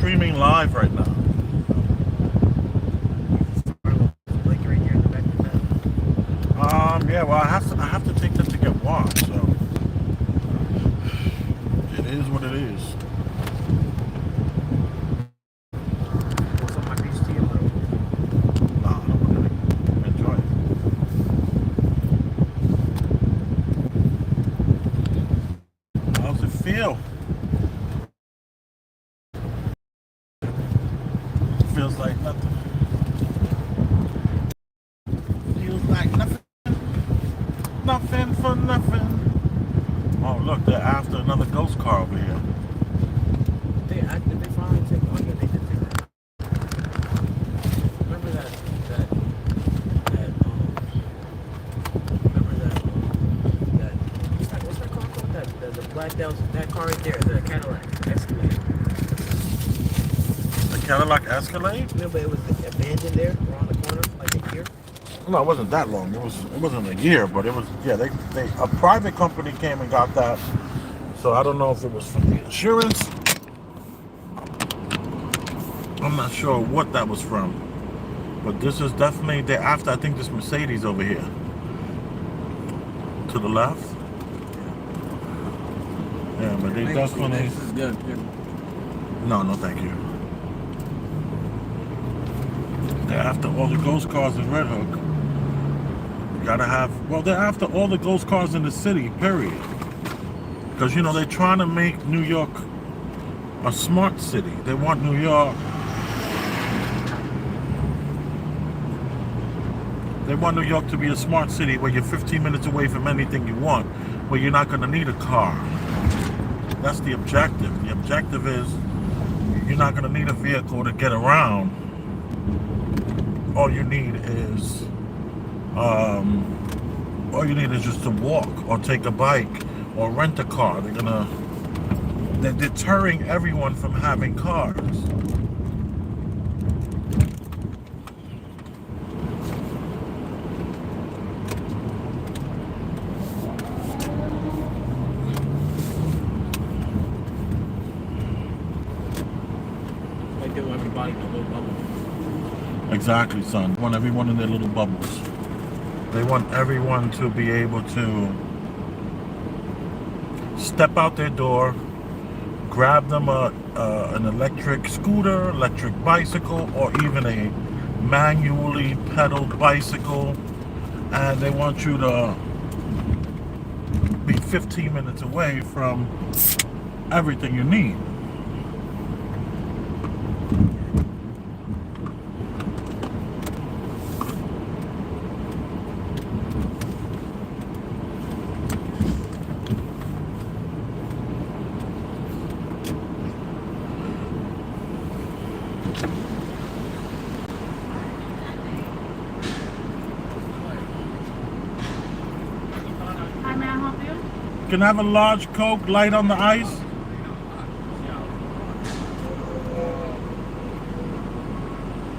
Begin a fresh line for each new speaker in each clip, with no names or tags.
streaming live right now. Yeah, well, I have to take them to get washed, so it is what it is. Nah, I'm gonna enjoy it. How's it feel? Feels like nothing. Feels like nothing. Nothing for nothing. Oh, look, they're after another ghost car over here.
Did they finally take? Oh yeah, they did take that. Remember that what's that car called? The black that car right there, the Cadillac Escalade.
The Cadillac Escalade?
Remember it was abandoned there around the corner like a year.
No, it wasn't that long. It wasn't a year, but it was. Yeah, they a private company came and got that. So I don't know if it was from the insurance. I'm not sure what that was from, but this is definitely they're after. I think this Mercedes over here to the left. Yeah, but they definitely.
This is good.
No, thank you. They're after all the ghost cars in Red Hook. You gotta have. Well, they're after all the ghost cars in the city. Period. Because they're trying to make New York a smart city. They want New York. They want New York to be a smart city where you're 15 minutes away from anything you want, where you're not going to need a car. That's the objective. The objective is you're not going to need a vehicle to get around. All you need is just to walk or take a bike or rent a car. They're deterring everyone from having cars.
Like they want everybody in a little bubble.
Exactly, son. They want everyone in their little bubbles. They want everyone to be able to step out their door, grab them an electric scooter, electric bicycle, or even a manually pedaled bicycle, and they want you to be 15 minutes away from everything you need. Can I have a large Coke, light on the ice?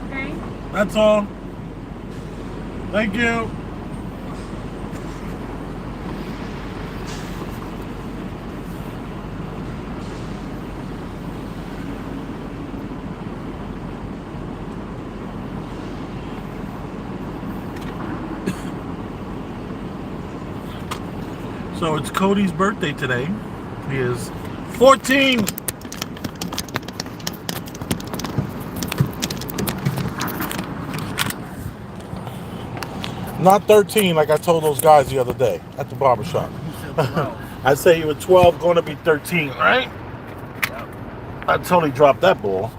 Okay.
That's all. Thank you. So it's Cody's birthday today. He is 14. Not 13 like I told those guys the other day at the barbershop. I say you were 12, going to be 13, right? I totally dropped that ball.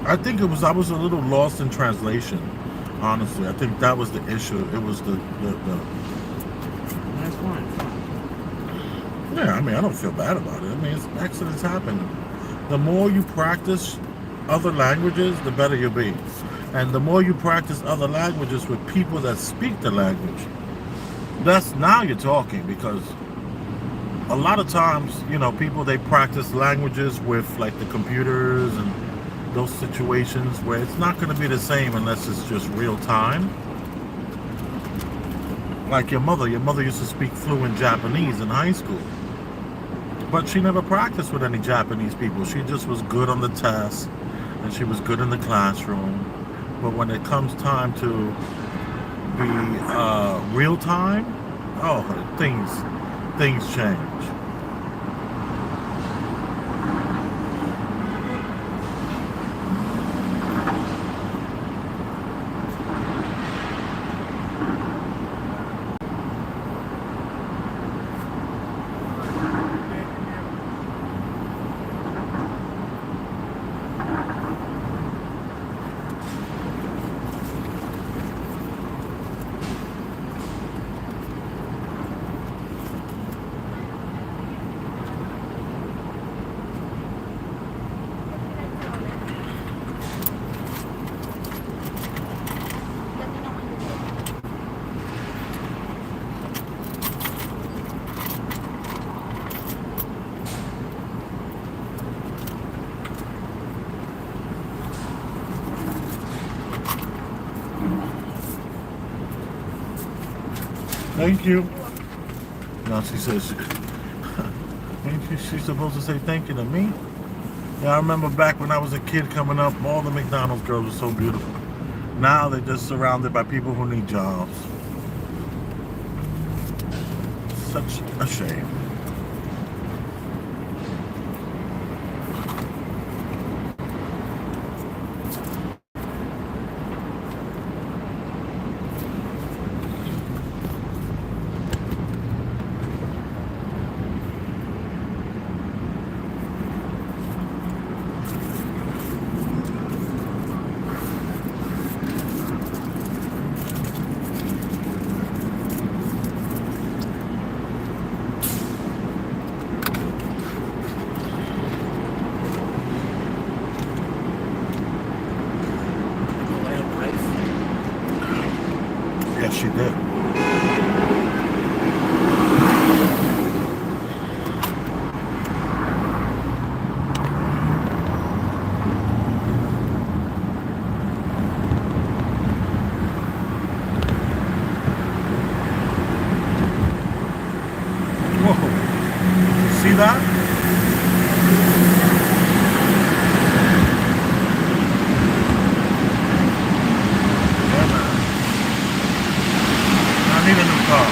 I think I was a little lost in translation. Honestly, I think that was the issue. It was the
That's fine.
Yeah, I mean, I don't feel bad about it. I mean, accidents happen. The more you practice other languages, the better you'll be. And the more you practice other languages with people that speak the language, now you're talking. Because a lot of times, people, they practice languages with like the computers and those situations where it's not going to be the same unless it's just real time. Like your mother used to speak fluent Japanese in high school. But she never practiced with any Japanese people. She just was good on the test, and she was good in the classroom. But when it comes time to be real time, oh, things change. Thank you. No, she says she's supposed to say thank you to me. Yeah, I remember back when I was a kid coming up, all the McDonald's girls were so beautiful. Now they're just surrounded by people who need jobs. Such a shame. Yes, she did. Whoa. You see that? Yeah, man. I need a new car.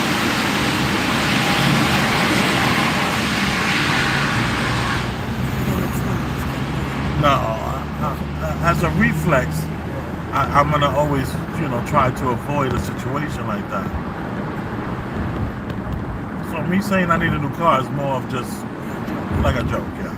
No, as a reflex, I'm gonna always, try to avoid a situation like that. So me saying I need a new car is more of just like a joke, yeah.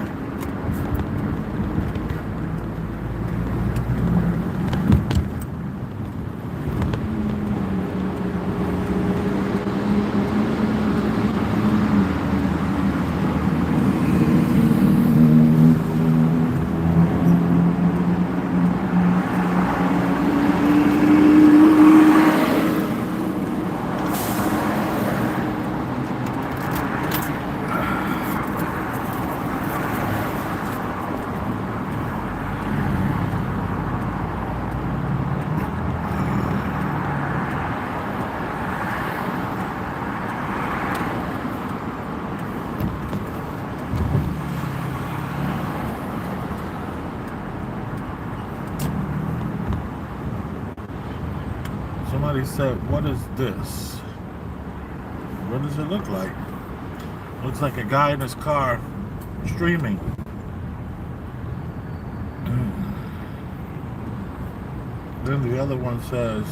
Somebody said, what is this? What does it look like? Looks like a guy in his car streaming. Then the other one says,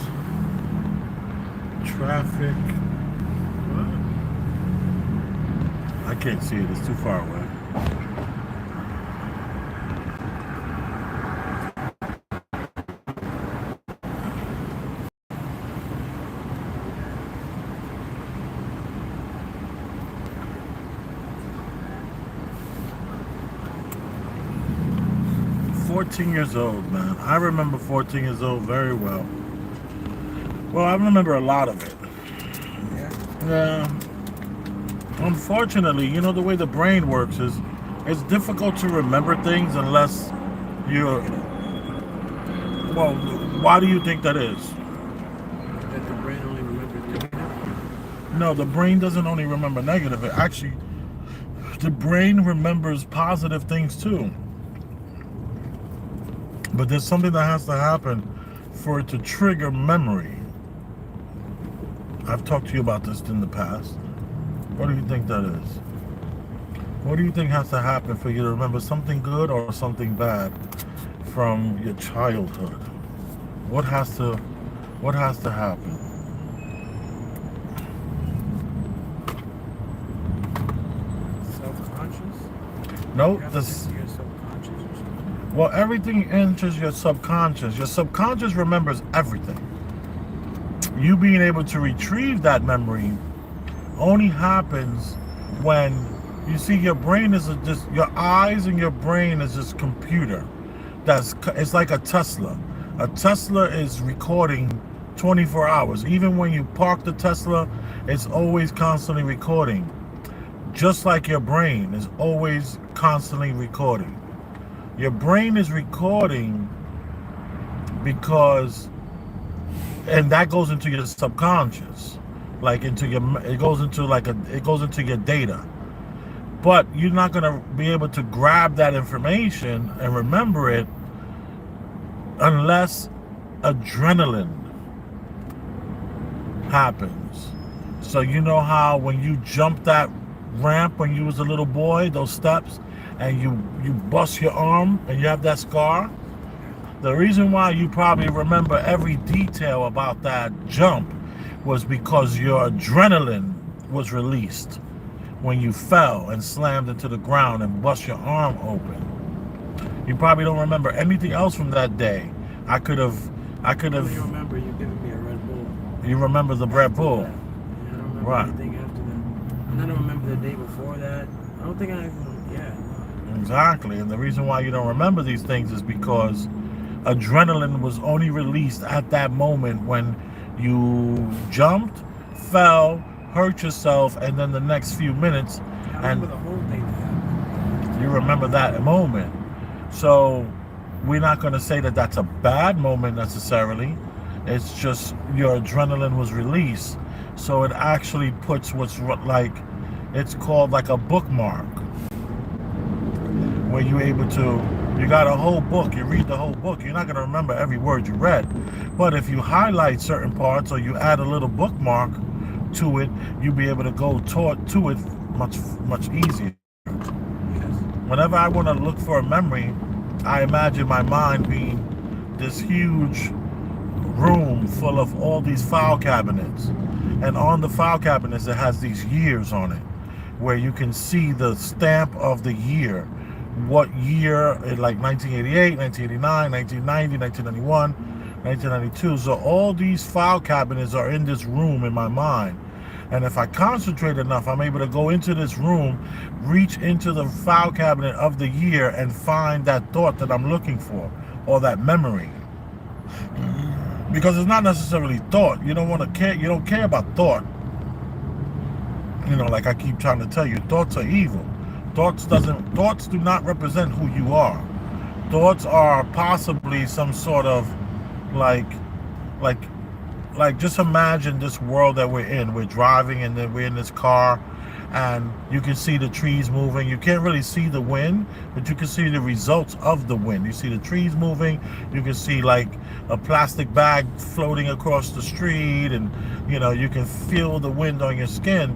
traffic. What? I can't see it, it's too far away. 14 years old, man. I remember 14 years old very well. Well, I remember a lot of it. Yeah. Unfortunately, the way the brain works is it's difficult to remember things unless you're... Well, why do you think that is?
That the brain only remembers negative?
No, the brain doesn't only remember negative. It actually The brain remembers positive things too. But there's something that has to happen for it to trigger memory. I've talked to you about this in the past. What do you think that is? What do you think has to happen for you to remember something good or something bad from your childhood? What has to happen?
Self-conscious?
No,
You have to
this.
think you're subconscious or something.
Well, everything enters your subconscious. Your subconscious remembers everything. You being able to retrieve that memory only happens when you see your brain is just your eyes and your brain is just computer. It's like a Tesla. A Tesla is recording 24 hours. Even when you park the Tesla, it's always constantly recording. Just like your brain is always constantly recording. Your brain is recording because, and that goes into your subconscious, like it goes into your data. But you're not gonna be able to grab that information and remember it unless adrenaline happens. So you know how when you jump that ramp when you was a little boy, those steps, and you bust your arm and you have that scar? The reason why you probably remember every detail about that jump was because your adrenaline was released when you fell and slammed into the ground and bust your arm open. You probably don't remember anything else from that day. I could have.
I only remember you giving me a Red Bull.
You remember the Red Bull,
That. And I don't remember
right?
anything after that. And I don't remember the day before that. I don't think I even, yeah.
Exactly. And the reason why you don't remember these things is because adrenaline was only released at that moment when you jumped, fell, hurt yourself, and then the next few minutes,
I remember the whole thing that happened.
you remember that moment. So we're not going to say that that's a bad moment necessarily. It's just your adrenaline was released. So it actually puts it's called like a bookmark, where you're able to, you got a whole book, you read the whole book, you're not going to remember every word you read. But if you highlight certain parts or you add a little bookmark to it, you'll be able to go to it much easier. Whenever I want to look for a memory, I imagine my mind being this huge room full of all these file cabinets. And on the file cabinets, it has these years on it, where you can see the stamp of the year. What year, like 1988, 1989, 1990, 1991, 1992. So all these file cabinets are in this room in my mind. And if I concentrate enough, I'm able to go into this room, reach into the file cabinet of the year and find that thought that I'm looking for, or that memory. Because it's not necessarily thought. You don't care about thought. You know, like I keep trying to tell you, thoughts are evil. Thoughts do not represent who you are. Thoughts are possibly some sort of like just imagine this world that we're in. We're driving and then we're in this car and you can see the trees moving. You can't really see the wind, but you can see the results of the wind. You see the trees moving. You can see like a plastic bag floating across the street, and you know, you can feel the wind on your skin.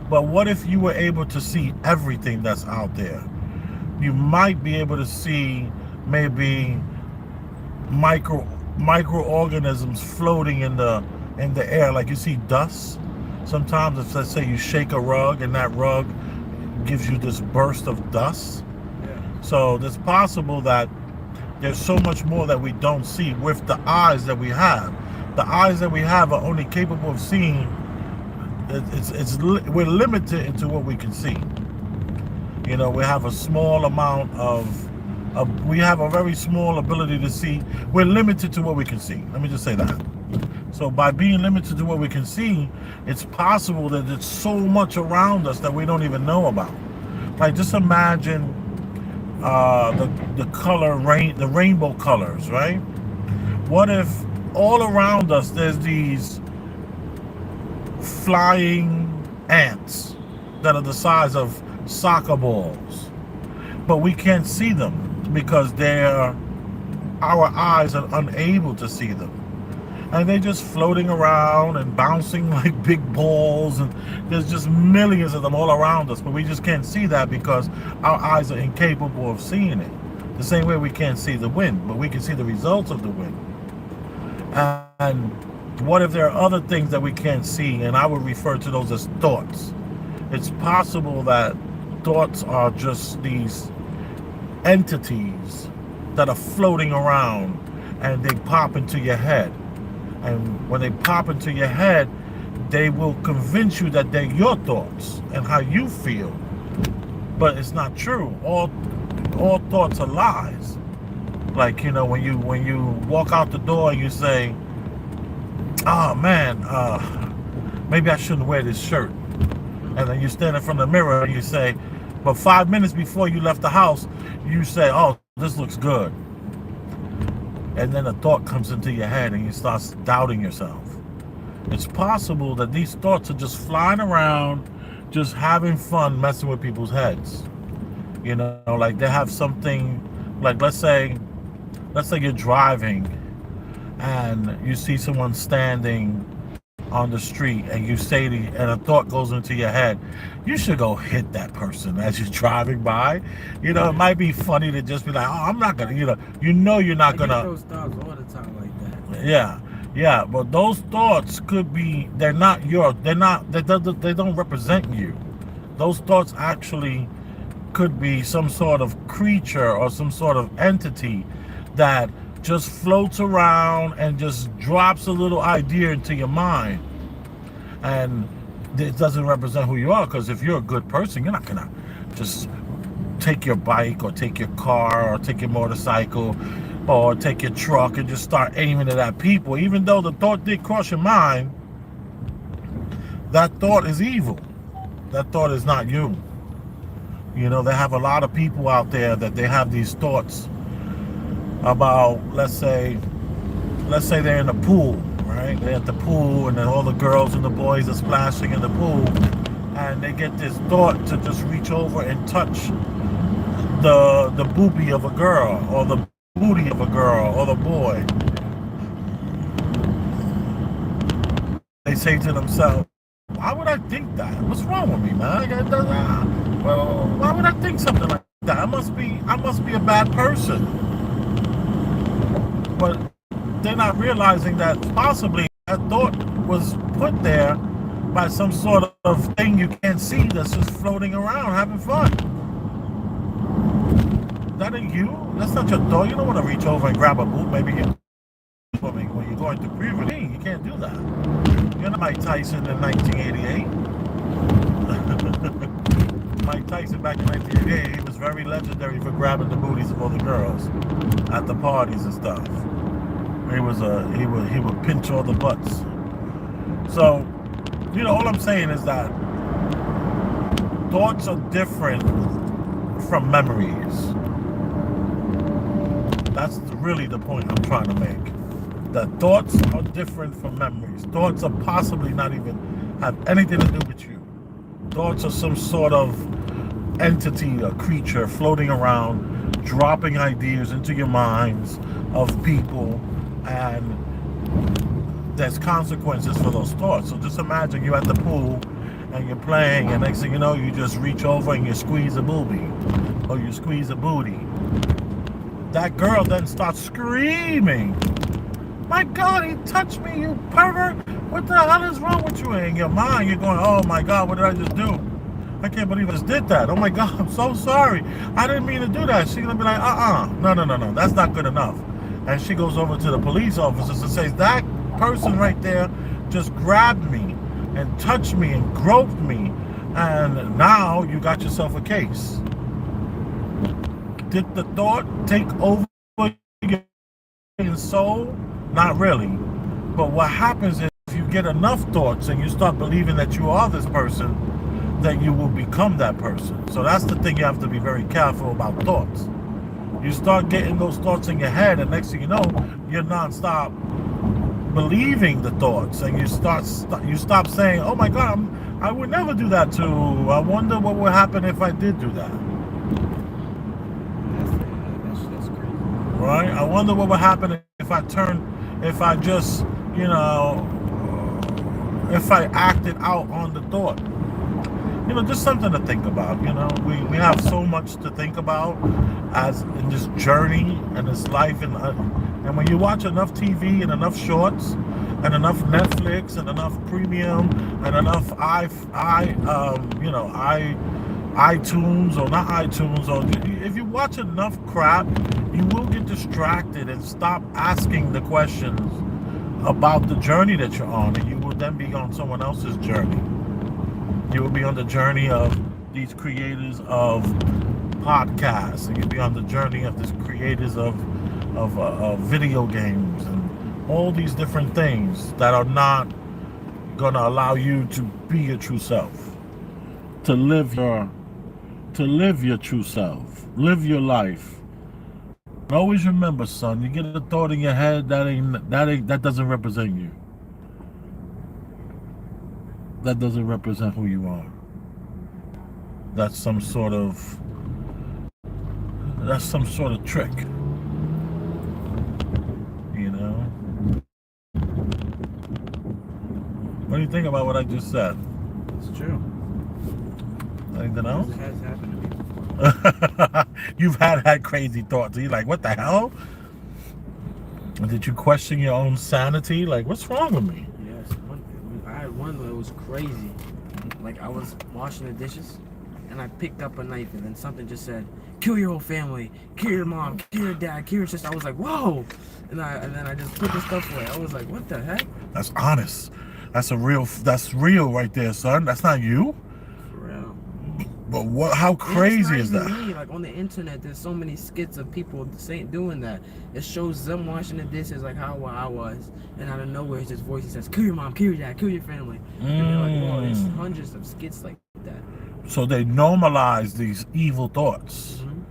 But what if you were able to see everything that's out there? You might be able to see maybe microorganisms floating in the air, like you see dust. Sometimes if, let's say, you shake a rug and that rug gives you this burst of dust.
Yeah.
So it's possible that there's so much more that we don't see with the eyes that we have. The eyes that we have are only capable of seeing. We're limited into what we can see. You know, we have a small amount we have a very small ability to see. We're limited to what we can see. Let me just say that. So by being limited to what we can see, it's possible that there's so much around us that we don't even know about. Like, just imagine the rainbow colors, right? What if all around us there's these flying ants that are the size of soccer balls, but we can't see them because our eyes are unable to see them. And they're just floating around and bouncing like big balls, and there's just millions of them all around us, but we just can't see that because our eyes are incapable of seeing it. The same way we can't see the wind, but we can see the results of the wind. And what if there are other things that we can't see? And I would refer to those as thoughts. It's possible that thoughts are just these entities that are floating around, and they pop into your head. And when they pop into your head, they will convince you that they're your thoughts and how you feel. But it's not true. All thoughts are lies. Like, when you walk out the door and you say, oh man, maybe I shouldn't wear this shirt. And then you stand in front of the mirror and you say, but 5 minutes before you left the house, you say, oh, this looks good. And then a thought comes into your head and you start doubting yourself. It's possible that these thoughts are just flying around, just having fun messing with people's heads. Like they have something, like let's say you're driving and you see someone standing on the street and you say and a thought goes into your head, you should go hit that person as you're driving by. It might be funny to just be like, oh, I'm not gonna, you're not gonna.
Those thoughts all the time like that.
Yeah, but those thoughts could be, they don't represent you. Those thoughts actually could be some sort of creature or some sort of entity that just floats around and just drops a little idea into your mind. And it doesn't represent who you are, because if you're a good person, you're not gonna just take your bike or take your car or take your motorcycle or take your truck and just start aiming it at people. Even though the thought did cross your mind, that thought is evil. That thought is not you. They have a lot of people out there that they have these thoughts about, let's say they're in the pool, right? They're at the pool and then all the girls and the boys are splashing in the pool, and they get this thought to just reach over and touch the boobie of a girl, or the booty of a girl, or the boy. They say to themselves, why would I think that? What's wrong with me, man? Well, why would I think something like that? I must be a bad person. But they're not realizing that possibly that thought was put there by some sort of thing you can't see that's just floating around having fun. That ain't you. That's not your thought. You don't want to reach over and grab a boob. Maybe when you're going through puberty, you can't do that. You're not Mike Tyson in 1988. Mike Tyson back in 1988, he was very legendary for grabbing the booties of all the girls at the parties and stuff. He would pinch all the butts. So, all I'm saying is that thoughts are different from memories. That's really the point I'm trying to make. That thoughts are different from memories. Thoughts are possibly not even have anything to do with you. Thoughts are some sort of entity, a creature floating around, dropping ideas into your minds of people, and there's consequences for those thoughts. So just imagine you're at the pool and you're playing, and next thing you know, you just reach over and you squeeze a boobie or you squeeze a booty. That girl then starts screaming, my God, he touched me, you pervert. What the hell is wrong with you? And in your mind, you're going, oh my God, what did I just do? I can't believe I just did that. Oh my God, I'm so sorry. I didn't mean to do that. She's going to be like, no, that's not good enough. And she goes over to the police officers and says, that person right there just grabbed me and touched me and groped me, and now you got yourself a case. Did the thought take over your soul? Not really. But what happens is, if you get enough thoughts and you start believing that you are this person, then you will become that person. So that's the thing, you have to be very careful about thoughts. You start getting those thoughts in your head, and next thing you know, you're nonstop believing the thoughts, and you stop saying, oh my God, I would never do that to. I wonder what would happen if I did do that.
That's crazy.
Right? I wonder what would happen if if I just, if I acted out on the thought. Just something to think about. We have so much to think about as in this journey and this life, and when you watch enough TV and enough shorts and enough Netflix and enough premium and enough iTunes, or not iTunes, or if you watch enough crap, you will get distracted and stop asking the questions about the journey that you're on, and you will then be on someone else's journey. You will be on the journey of these creators of podcasts, and you'll be on the journey of these creators of video games and all these different things that are not gonna allow you to be your true self, to live your true self, live your life. And always remember, son, you get a thought in your head that doesn't represent you. That doesn't represent who you are. That's some sort of trick. What do you think about what I just said?
It's true.
Anything else?
It has happened to me before.
You've had crazy thoughts. You're like, what the hell? Did you question your own sanity? Like, what's wrong with me?
Yes. I had one that was crazy. Like, I was washing the dishes, and I picked up a knife, and then something just said, kill your whole family, kill your mom, kill your dad, kill your sister. I was like, whoa! And then I just put the stuff away. I was like, what the heck?
That's honest. That's real right there, son. That's not you.
For real.
But how crazy is that?
Me. Like, on the internet, there's so many skits of people doing that. It shows them washing the dishes like how I was, and out of nowhere, it's this voice. He says, kill your mom, kill your dad, kill your family. And they're like, whoa, there's hundreds of skits like that.
So they normalize these evil thoughts.
Mm-hmm.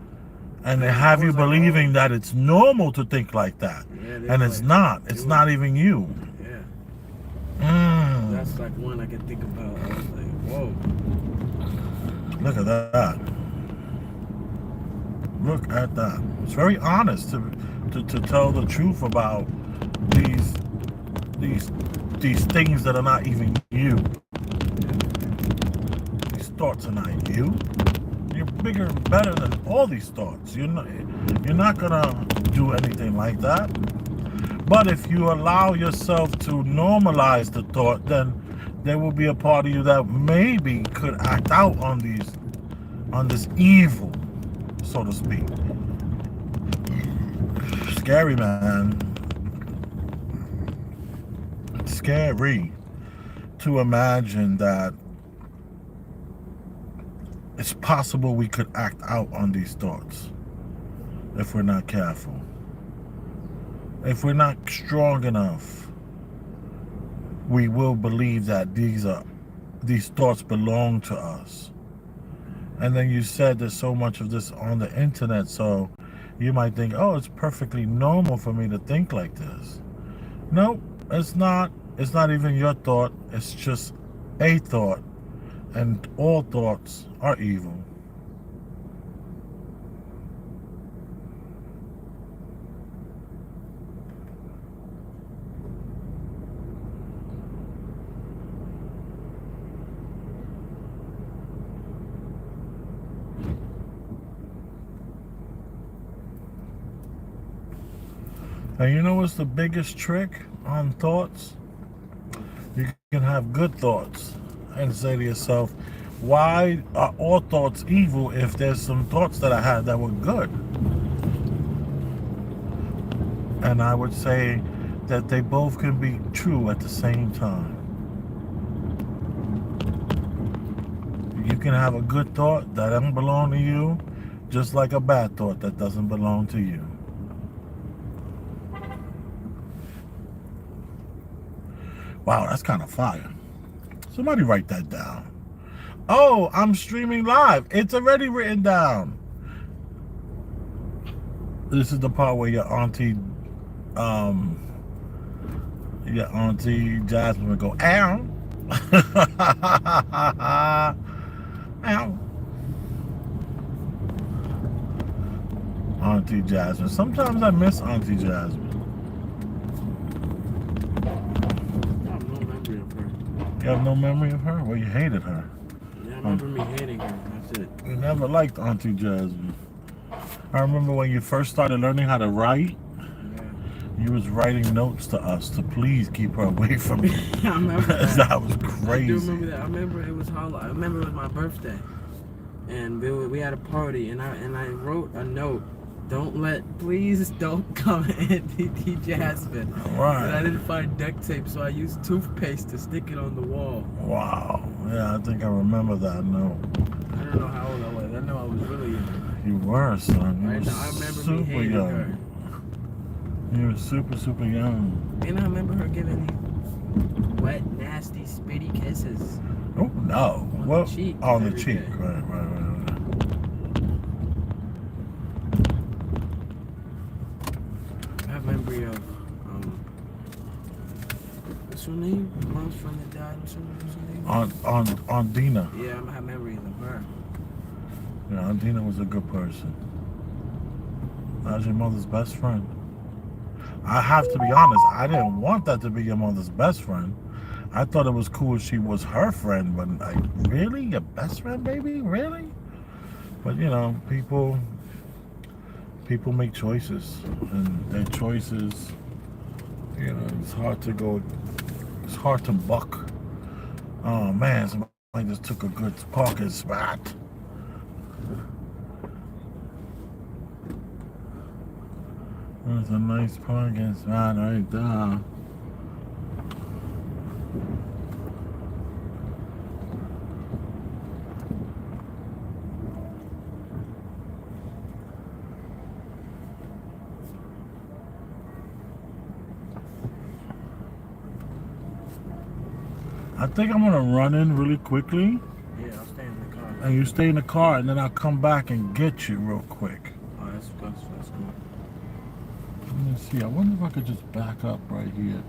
And they have you believing that it's normal to think like that.
Yeah,
and it's not. It's not even you.
Yeah.
Mm.
That's like one I can think about. I was like, whoa.
Look at that. Look at that. It's very honest to tell the truth about these things that are not even you. These thoughts are not you. You're bigger and better than all these thoughts. You're not gonna do anything like that. But if you allow yourself to normalize the thought, then there will be a part of you that maybe could act out on this evil, so to speak. Scary, man. It's scary to imagine that it's possible we could act out on these thoughts if we're not careful. If we're not strong enough, we will believe that these thoughts belong to us. And then you said there's so much of this on the internet, so you might think, oh, it's perfectly normal for me to think like this. Nope, it's not. It's not even your thought. It's just a thought. And all thoughts are evil. And you know what's the biggest trick on thoughts? You can have good thoughts and say to yourself, why are all thoughts evil if there's some thoughts that I had that were good? And I would say that they both can be true at the same time. You can have a good thought that doesn't belong to you, just like a bad thought that doesn't belong to you. Wow, that's kind of fire. Somebody write that down. Oh, I'm streaming live. It's already written down. This is the part where your auntie Jasmine would go, ow. Ow. Auntie Jasmine. Sometimes I miss Auntie Jasmine.
I have no memory of her.
You have no memory of her? Well, you hated her.
Yeah, I remember me hating her. That's it.
You never liked Auntie Jasmine. I remember when you first started learning how to write,
Yeah.
you was writing notes to us to please keep her away from you.
I remember that.
That was
I do
crazy.
remember that. I remember it was I remember it was my birthday, and we had a party, and I wrote a note. Please don't come Auntie Jasmine.
Right.
And I didn't find duct tape, so I used toothpaste to stick it on the wall.
Wow. Yeah, I think I remember that note.
I don't know how old I was. I know I was really young.
You were, son. You
Right
were
now, I remember me
super
hating
young.
her.
You were super, super young.
And I remember her giving these wet, nasty, spitty kisses.
Oh, no.
On
Well,
the cheek
on the
every
cheek.
day.
Right.
I have memory of, what's her name? Mom's friend that died. What's her name?
On Dina.
Yeah, I have memories of her.
Yeah, Aunt Dina was a good person. That was your mother's best friend. I have to be honest, I didn't want that to be your mother's best friend. I thought it was cool she was her friend, but like, really? Your best friend, baby? Really? But you know, people make choices, and their choices, you know, it's hard to buck. Oh man, somebody just took a good parking spot. There's a nice parking spot right there. I think I'm gonna run in really quickly,
Yeah, I'll stay in the car.
and you stay in the car, and then I'll come back and get you real quick.
Oh, that's cool.
Let me see. I wonder if I could just back up right here.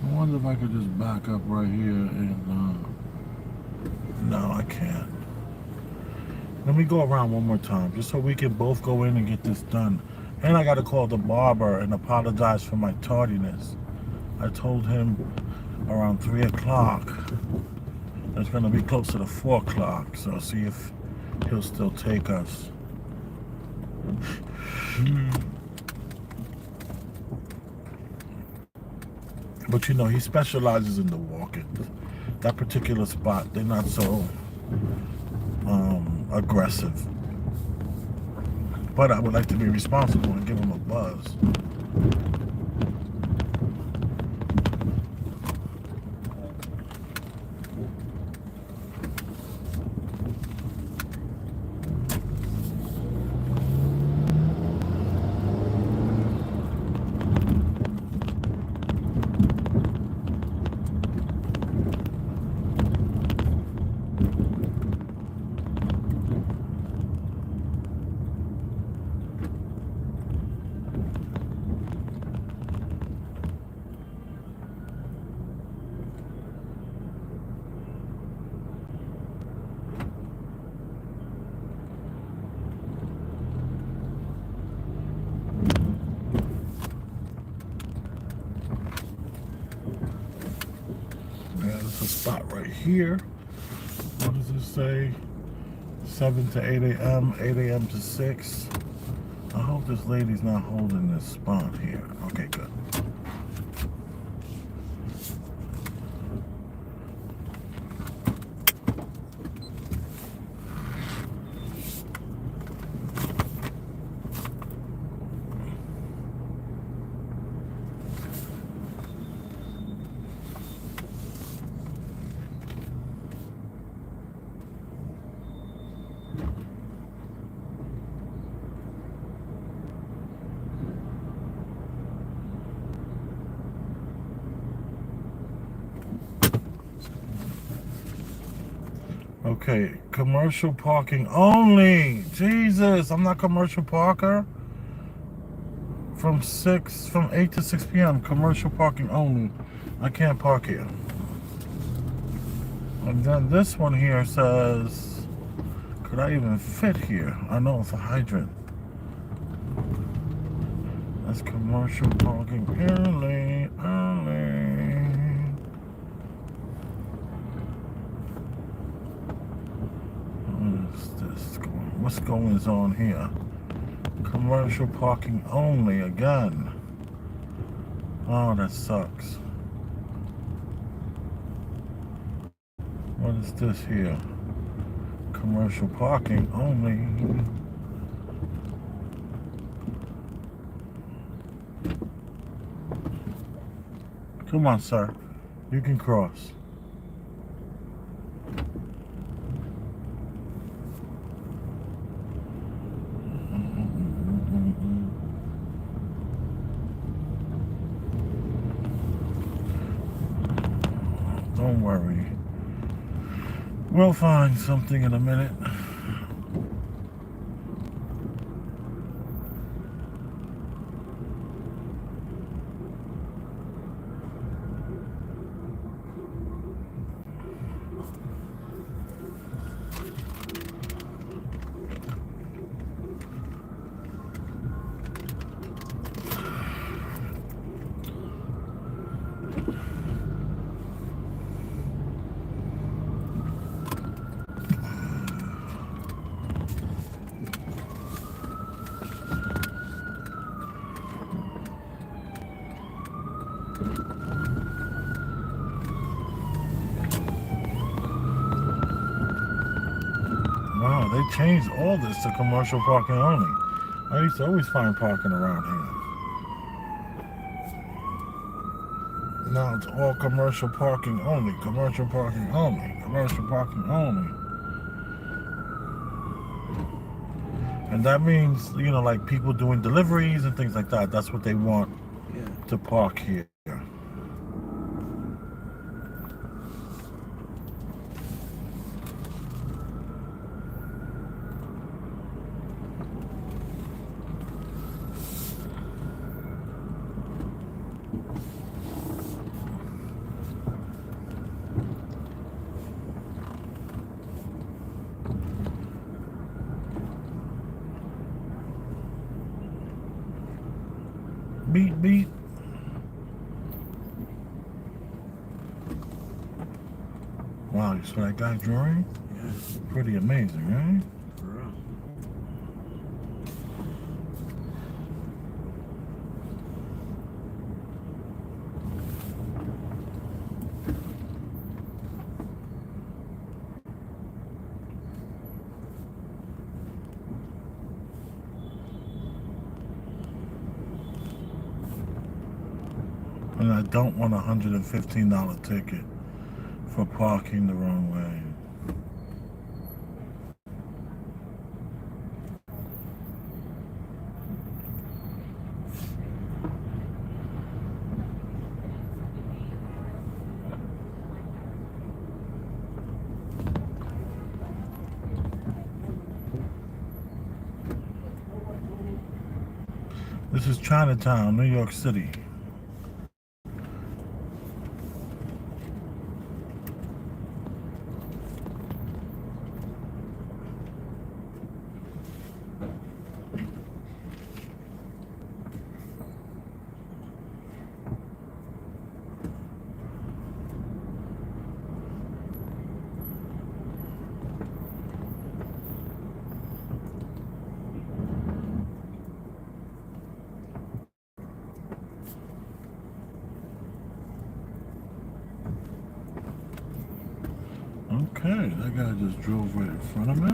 I wonder if I could just back up right here and no, I can't. Let me go around one more time just so we can both go in and get this done. And I gotta call the barber and apologize for my tardiness. I told him around 3 o'clock. It's gonna be closer to 4 o'clock, so see if he'll still take us. But you know, he specializes in the walk-ins. That particular spot, they're not so aggressive. But I would like to be responsible and give him a buzz. There's a spot right here. What does it say? 7 to 8 a.m., 8 a.m. to 6. I hope this lady's not holding this spot here. Okay, good. Okay, commercial parking only. Jesus, I'm not commercial parker. From 8 to 6 p.m. commercial parking only. I can't park here. And then this one here says, could I even fit here? I know it's a hydrant. That's commercial parking early. What is this going? What's going on here? Commercial parking only again. Oh, that sucks. What is this here? Commercial parking only. Come on, sir. You can cross. Don't worry. We'll find something in a minute. Wow, they changed all this to commercial parking only. I used to always find parking around here. Now it's all commercial parking only, commercial parking only, commercial parking only. And that means, you know, like people doing deliveries and things like that. That's what they want to park here. Beep, beep. Wow, you saw that guy drawing?
Yeah.
Pretty amazing, right?
For real.
And I don't want a $115 ticket for parking the wrong way. This is Chinatown, New York City. Okay, that guy just drove right in front of me.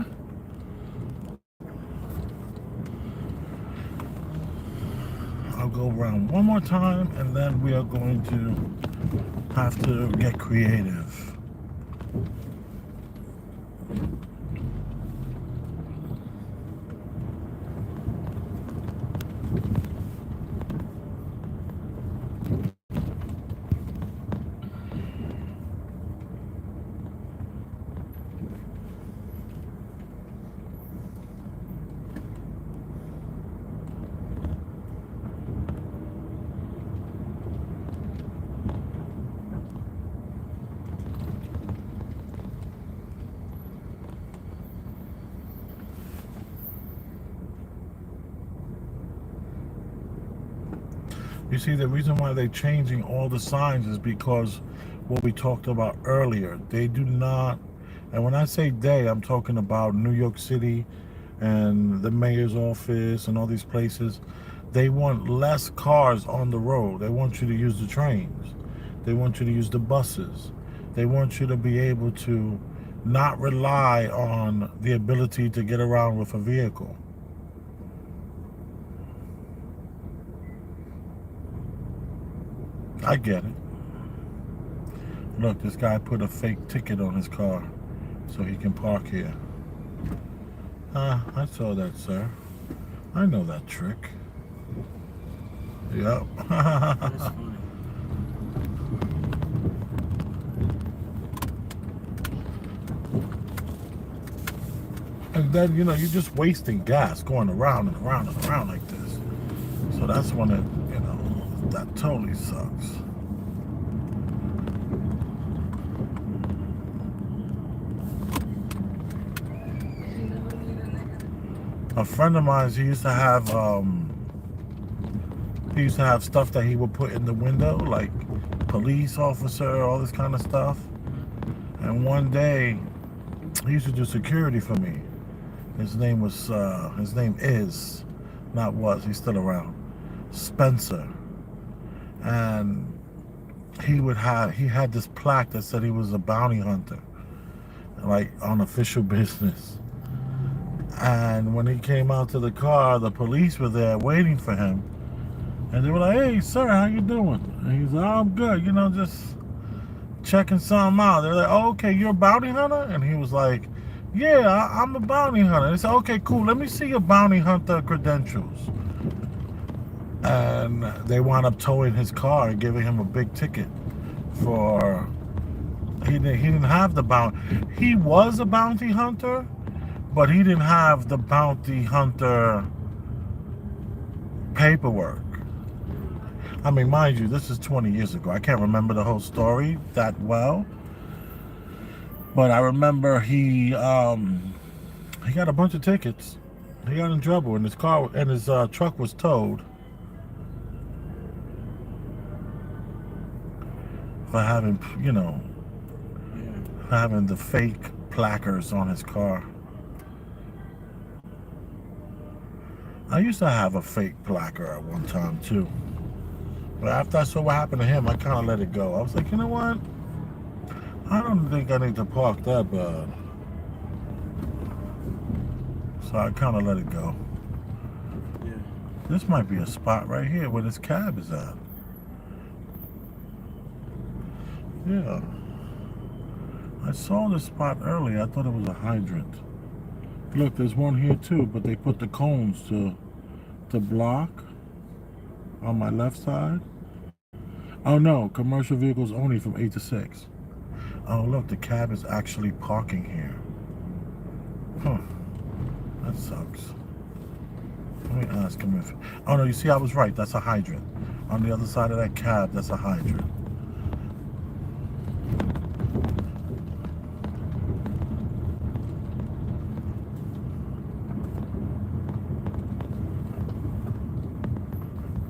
I'll go around one more time and then we are going to have to get creative. You see, the reason why they're changing all the signs is because what we talked about earlier. They do not, and when I say they, I'm talking about New York City and the mayor's office and all these places. They want less cars on the road. They want you to use the trains. They want you to use the buses. They want you to be able to not rely on the ability to get around with a vehicle. I get it. Look, this guy put a fake ticket on his car so he can park here. I saw that, sir. I know that trick. Yep.
That's funny.
And then, you're just wasting gas going around and around and around like this. So that's when that totally sucks. A friend of mine, he used to have stuff that he would put in the window, like police officer, all this kind of stuff. And one day, he used to do security for me. His name is, not was, he's still around, Spencer. And he had this plaque that said he was a bounty hunter, like on official business. And when he came out to the car, the police were there waiting for him. And they were like, "Hey, sir, how you doing?" And he's like, "Oh, I'm good, just checking something out." They're like, "Oh, okay, you're a bounty hunter?" And he was like, "Yeah, I'm a bounty hunter." They said, "Okay, cool, let me see your bounty hunter credentials." And they wound up towing his car and giving him a big ticket for, he didn't have the bounty. He was a bounty hunter, but he didn't have the bounty hunter paperwork. I mean, mind you, this is 20 years ago. I can't remember the whole story that well, but I remember he got a bunch of tickets. He got in trouble, and his truck was towed for having, having the fake placards on his car. I used to have a fake placard at one time too. But after I saw what happened to him, I kind of let it go. I was like, you know what? I don't think I need to park that bad. So I kind of let it go.
Yeah.
This might be a spot right here where this cab is at. Yeah. I saw this spot earlier. I thought it was a hydrant. Look, there's one here too, but they put the cones to block on my left side. Oh no, commercial vehicles only from 8 to 6. Oh look, the cab is actually parking here. Huh. That sucks. Let me ask him if... Oh no, you see I was right, that's a hydrant. On the other side of that cab, that's a hydrant.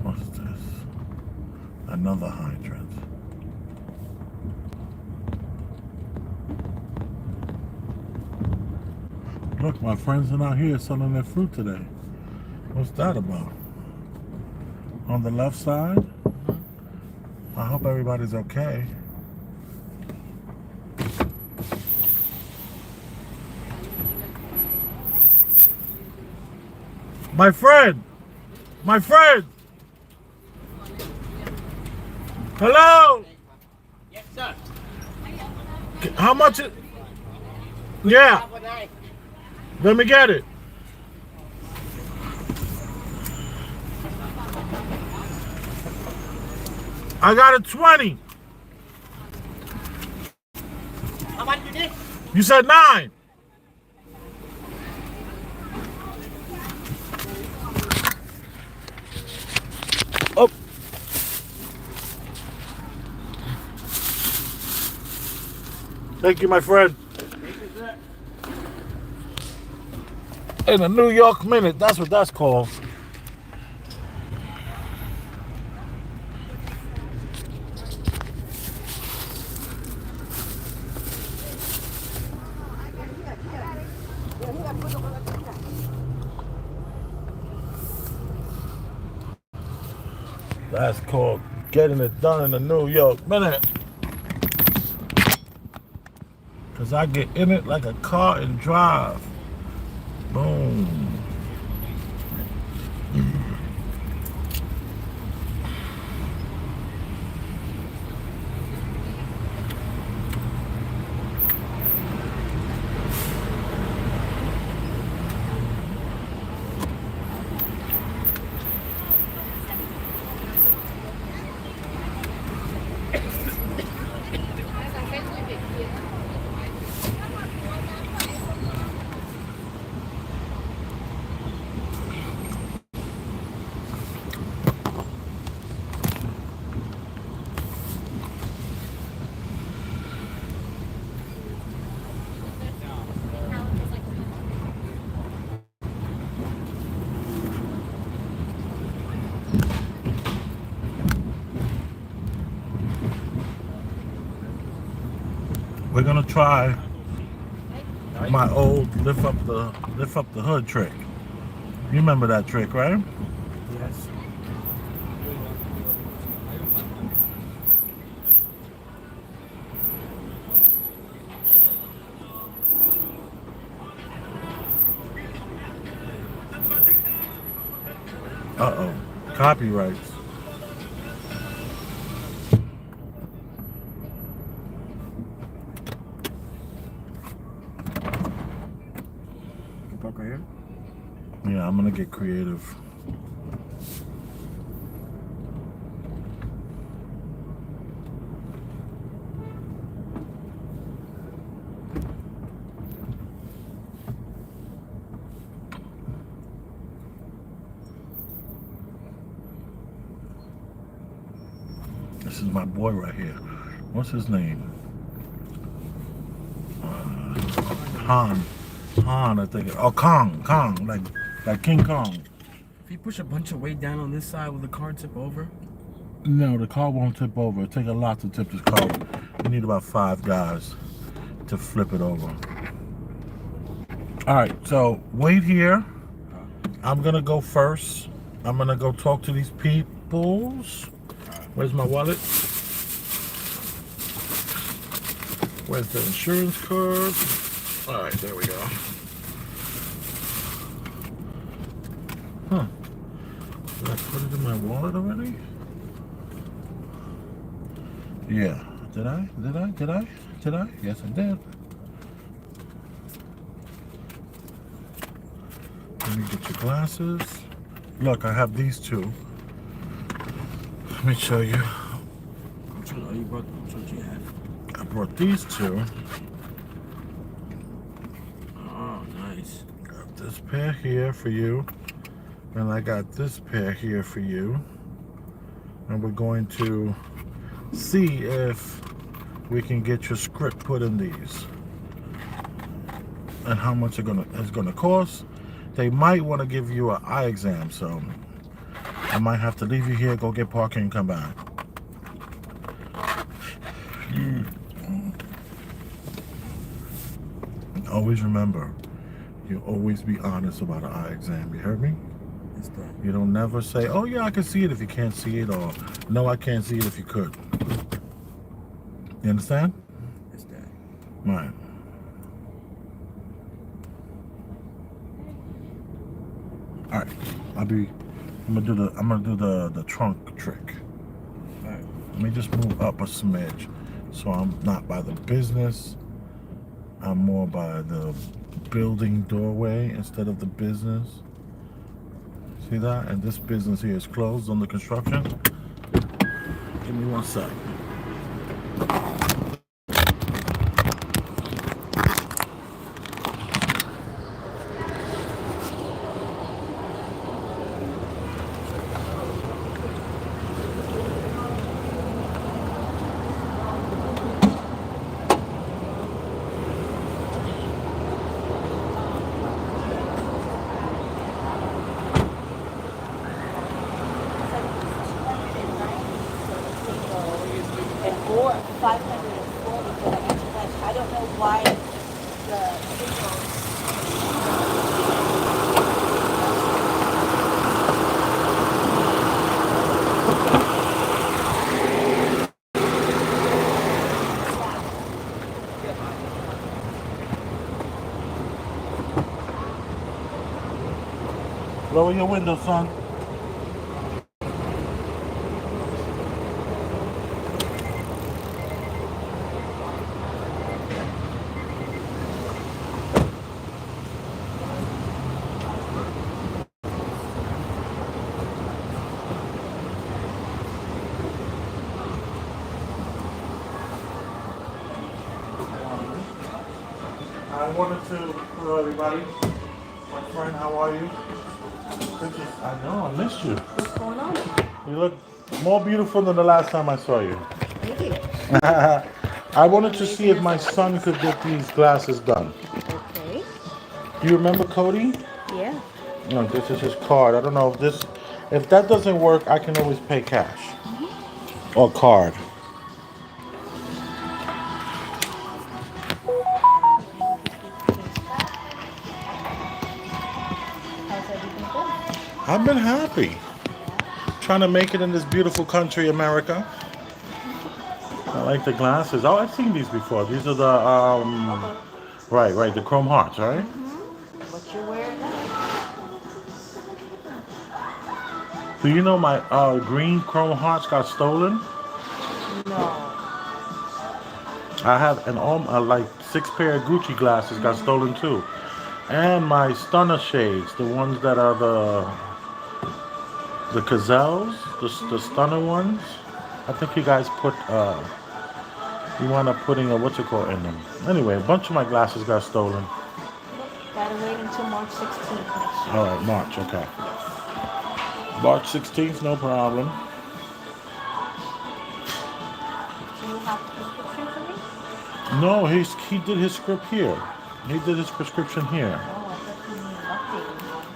What's this? Another hydrant. Look, my friends are not here selling their fruit today. What's that about? On the left side? I hope everybody's okay. My friend! My friend! Hello!
Yes, sir.
How much it? Yeah, let me get it. I got a 20.
How much you need?
You said 9. Oh. Thank you, my friend. In a New York minute, that's what that's called. That's called getting it done in the New York minute. Cause I get in it like a car and drive. Boom. We're gonna try my old lift up the hood trick. You remember that trick, right?
Yes.
Uh-oh. Copyrights.
Park right here.
Yeah, I'm gonna get creative. This is my boy right here. What's his name? Han, I think. Oh, Kong, like King Kong.
If you push a bunch of weight down on this side, will the car tip over?
No, the car won't tip over. It'll take a lot to tip this car over. You need about 5 guys to flip it over. All right, so wait here. I'm gonna go first. I'm gonna go talk to these peoples. Where's my wallet? Where's the insurance card? All right, there we go. Huh. Did I put it in my wallet already? Yeah. Did I? Yes, I did. Let me get your glasses. Look, I have these two. Let me show you.
Which one? Oh, you brought which one you have?
I brought these two.
Oh, nice.
Got this pair here for you. And I got this pair here for you. And we're going to see if we can get your script put in these. And how much it's gonna cost. They might want to give you an eye exam, so I might have to leave you here, go get parking, and come back. Always remember, you always be honest about an eye exam. You heard me?
It's that.
You don't never say, "Oh yeah, I can see it" if you can't see it, or "No, I can't see it" if you could. You understand?
It's that.
Right. All right. I'm gonna do the trunk trick.
All right.
Let me just move up a smidge, so I'm not by the business. I'm more by the building doorway instead of the business. See that? And this business here is closed under construction. Give me 1 sec. Lower your window, son. I wanted to, hello everybody. My friend, how are you? I know, I missed you.
What's going on?
You look more beautiful than the last time I saw you.
Thank you.
I wanted to see if my son could get these glasses done.
Okay.
Do you remember Cody?
Yeah.
No, this is his card. I don't know if that doesn't work, I can always pay cash or card.
How's everything going?
I've been happy trying to make it in this beautiful country, America. I like the glasses. Oh, I've seen these before. These are the right, the chrome hearts, right?
What you're wearing now?
Do you know my green chrome hearts got stolen?
No.
I have like 6 pair of Gucci glasses got stolen too, and my stunner shades, the ones that are the Gazelles, the stunner ones. I think you guys put you wound up putting a what's it called in them. Anyway, a bunch of my glasses got stolen.
Gotta wait until March 16th next year.
All right, March, okay. March 16th, no problem.
Do you have a prescription for me?
No, he did his script here. He did his prescription here.
Oh, I thought you needed an updated one.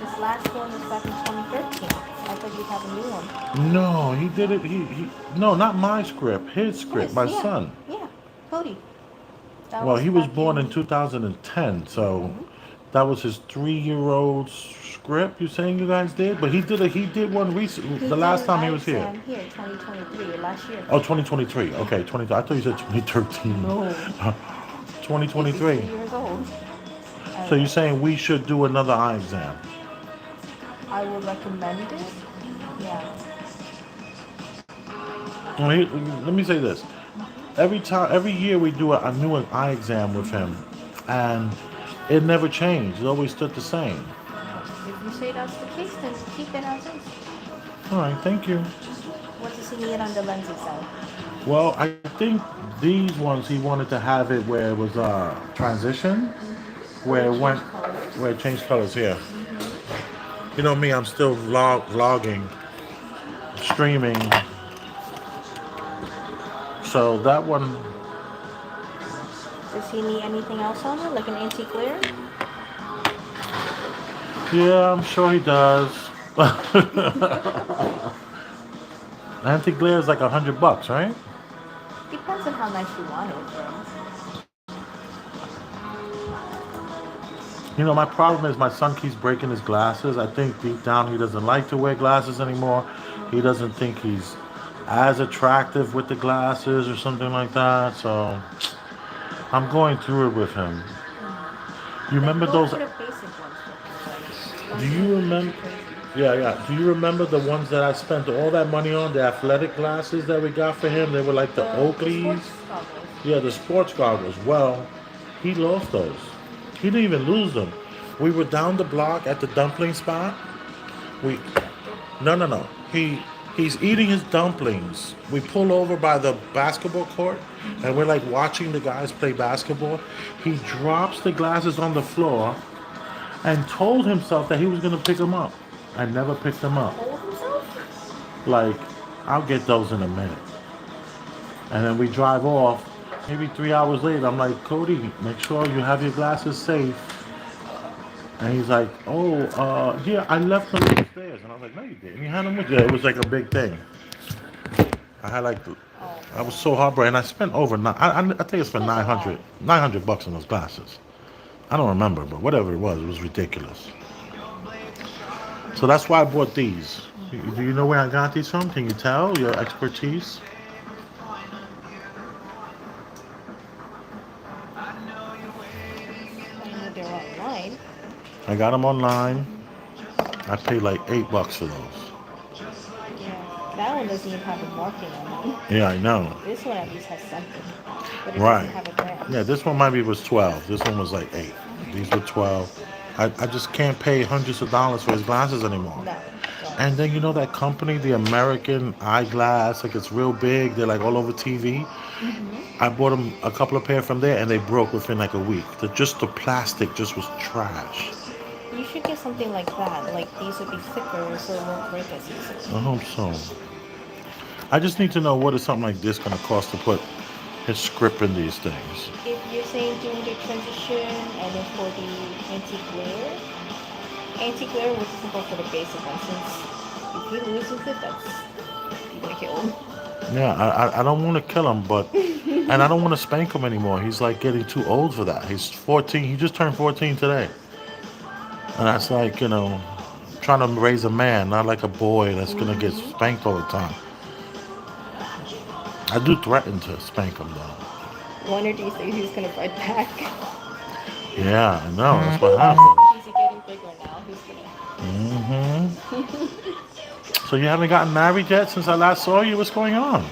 This last one was back in 2013. I thought you'd have a new one.
No, he did it. He no, not my script. His script,
Yes,
my
yeah.
son.
Yeah, Cody. That
Well, he was
back
born in 2010, so that was his 3-year-old script. You saying you guys did? But he did one recently.
He
The
did
last
an
time
eye
he was here.
exam here, 2023, last year.
Oh, 2023. Okay, 20. I thought you said 2013.
No.
2023.
53 years old.
So you're saying we should do another eye exam?
I would recommend it. Yeah.
Well, let me say this. Every year we do a new eye exam with him, and it never changed. It always stood the same.
If you say that's the case, then keep it as is.
All right, thank you.
What does he need on the lenses side?
Well, I think these ones he wanted to have it where it was transition, where it changed colors here. You know me, I'm still vlogging, streaming. So that one,
Does he need anything else on it, like an anti-glare?
yeah, I'm sure he does. Anti-glare is like $100, right?
Depends on how nice you want it.
You know, my problem is my son keeps breaking his glasses. I think deep down he doesn't like to wear glasses anymore. He doesn't think he's as attractive with the glasses or something like that. So I'm going through it with him. You remember
Go
those?
for the basic ones. Like,
Do you remember? Yeah. Do you remember the ones that I spent all that money on? The athletic glasses that we got for him? They were like the Oakleys.
sports goggles.
Yeah, the sports goggles. Well, he lost those. He didn't even lose them. We were down the block at the dumpling spot. No. He's eating his dumplings. We pull over by the basketball court, and we're like watching the guys play basketball. He drops the glasses on the floor and told himself that he was gonna pick them up. I never picked them up.
Hold himself?
Like, I'll get those in a minute. And then we drive off. Maybe 3 hours later, I'm like, Cody, make sure you have your glasses safe. And he's like, yeah, I left them upstairs. And I was like, no, you didn't. You had them with you. It was like a big thing. I was so heartbroken. I spent over, I think I spent $900 on those glasses. I don't remember, but whatever it was ridiculous. So that's why I bought these. Do you know where I got these from? Can you tell your expertise?
I know they're online.
I got them online. I paid like $8 for those.
Yeah. That one doesn't even have a marking on it.
Yeah, I know.
This one at least has something. But it doesn't
Right.
have a brand.
Yeah, this one maybe was 12. This one was like 8. These were 12. I just can't pay hundreds of dollars for his glasses anymore.
No, don't.
And then you know that company, the American Eyeglass, like it's real big. They're like all over TV.
Mm-hmm.
I bought them a couple of pair from there, and they broke within like a week. Just the plastic just was trash.
You should get something like that. Like these would be thicker so it won't break as easily.
I hope so. I just need to know what is something like this going to cost to put his script in these things.
If you're saying doing the transition and then for the anti-glare would just go for the basic one since if he loses it, that's you're gonna kill him.
Yeah, I don't want to kill him, but and I don't want to spank him anymore. He's like getting too old for that. He's 14. He just turned 14 today, and that's like trying to raise a man, not like a boy that's gonna get spanked all the time. I do threaten to spank him though.
One of these days he's gonna fight back.
Yeah, I know. That's what happened.
He's getting bigger now. He's gonna.
So you haven't gotten married yet since I last saw you? What's going on?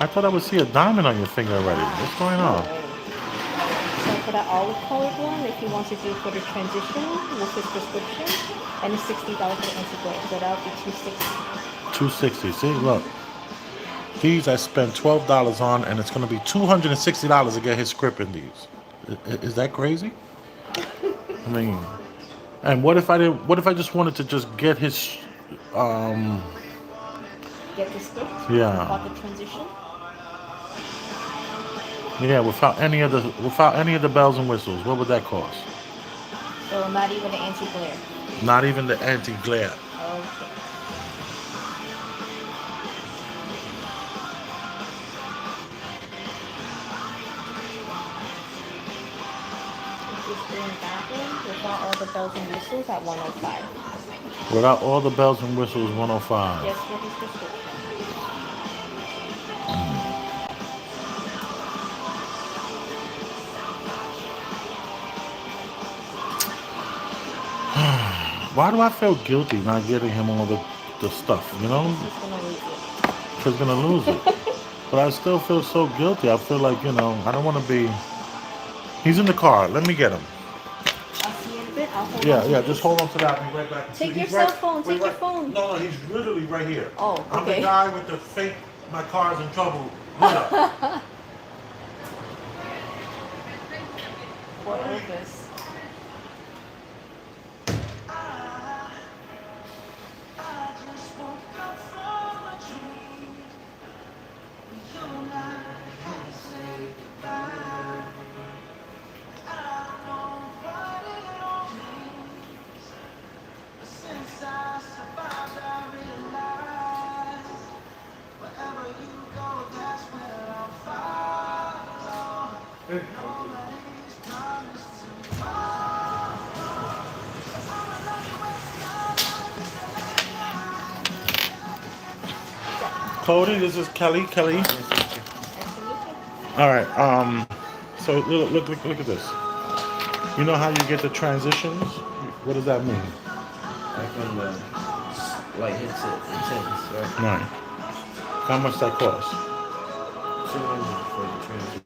I thought I would see a diamond on your finger already. What's going on?
So for that olive colored one, if he wants to do for the transition with his prescription, and it's $60 for the anti-glare, so that would be $260.
$260. See, look. These I spent $12 on, and it's going to be $260 to get his script in these. Is that crazy? I mean, and what if I didn't? What if I just wanted to just get his?
Get the script.
Yeah.
About the transition.
Yeah, without any of the bells and whistles, what would that cost?
So not even the anti-glare.
Not even the anti-glare.
Okay. Just doing that one without all the bells and whistles at 105.
Without all the bells and whistles, 105.
Just for his prescription.
Why do I feel guilty not getting him all the stuff,
He's gonna lose it.
He's gonna lose it. But I still feel so guilty. I feel like, I don't want to be... He's in the car. Let me get him.
I'll see you in a bit. I'll hold on
Yeah,
to
yeah,
this.
just hold on to that. I'll be right back.
Take your
He's
cell
right-
phone.
wait,
Take your
right-
phone.
No, he's literally right here.
Oh,
I'm the
okay.
guy with the fake, my car's in trouble. Look up.
For Elvis.
Cody, this is Kelly. Kelly.
Nice to meet you.
All right. So look at this. You know how you get the transitions? What does that mean?
Like when the light hits it, it turns, right?
Right. How much that cost?
200 for the transition.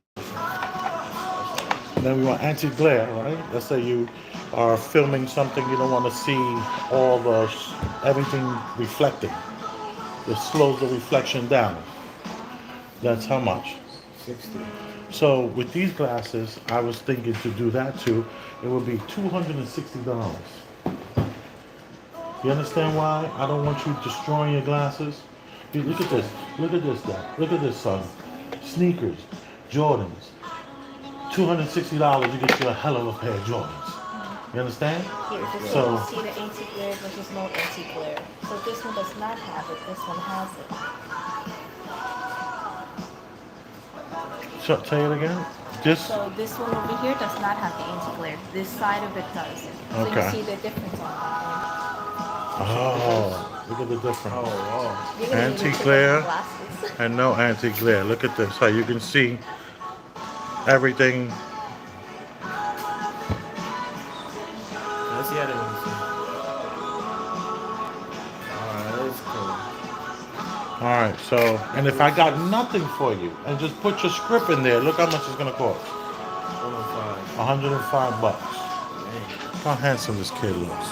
Then we want anti-glare, right? Let's say you are filming something, you don't want to see all everything reflecting. It slows the reflection down. That's how much?
60.
So with these glasses, I was thinking to do that too. It would be $260. You understand why I don't want you destroying your glasses? Look at this. Look at this, Dad. Look at this, son. Sneakers, Jordans. $260, you get you a hell of a pair of Jordans. You understand?
Here, just so you see the anti-glare versus no anti-glare. So this one does not have it. This one has it.
Say it again. This.
So this one over here does not have the anti-glare. This side of it does. So
Okay.
you see the difference on that
Oh, look at the difference.
Oh, wow.
one. You're gonna need to take off
Anti-glare
your glasses.
and no anti-glare. Look at this. How you can see everything.
Let's see how that
right, so, and if I got nothing for you, and just put your script in there, look how much it's gonna cost.
105.
105 bucks.
Dang.
Look how handsome this kid looks.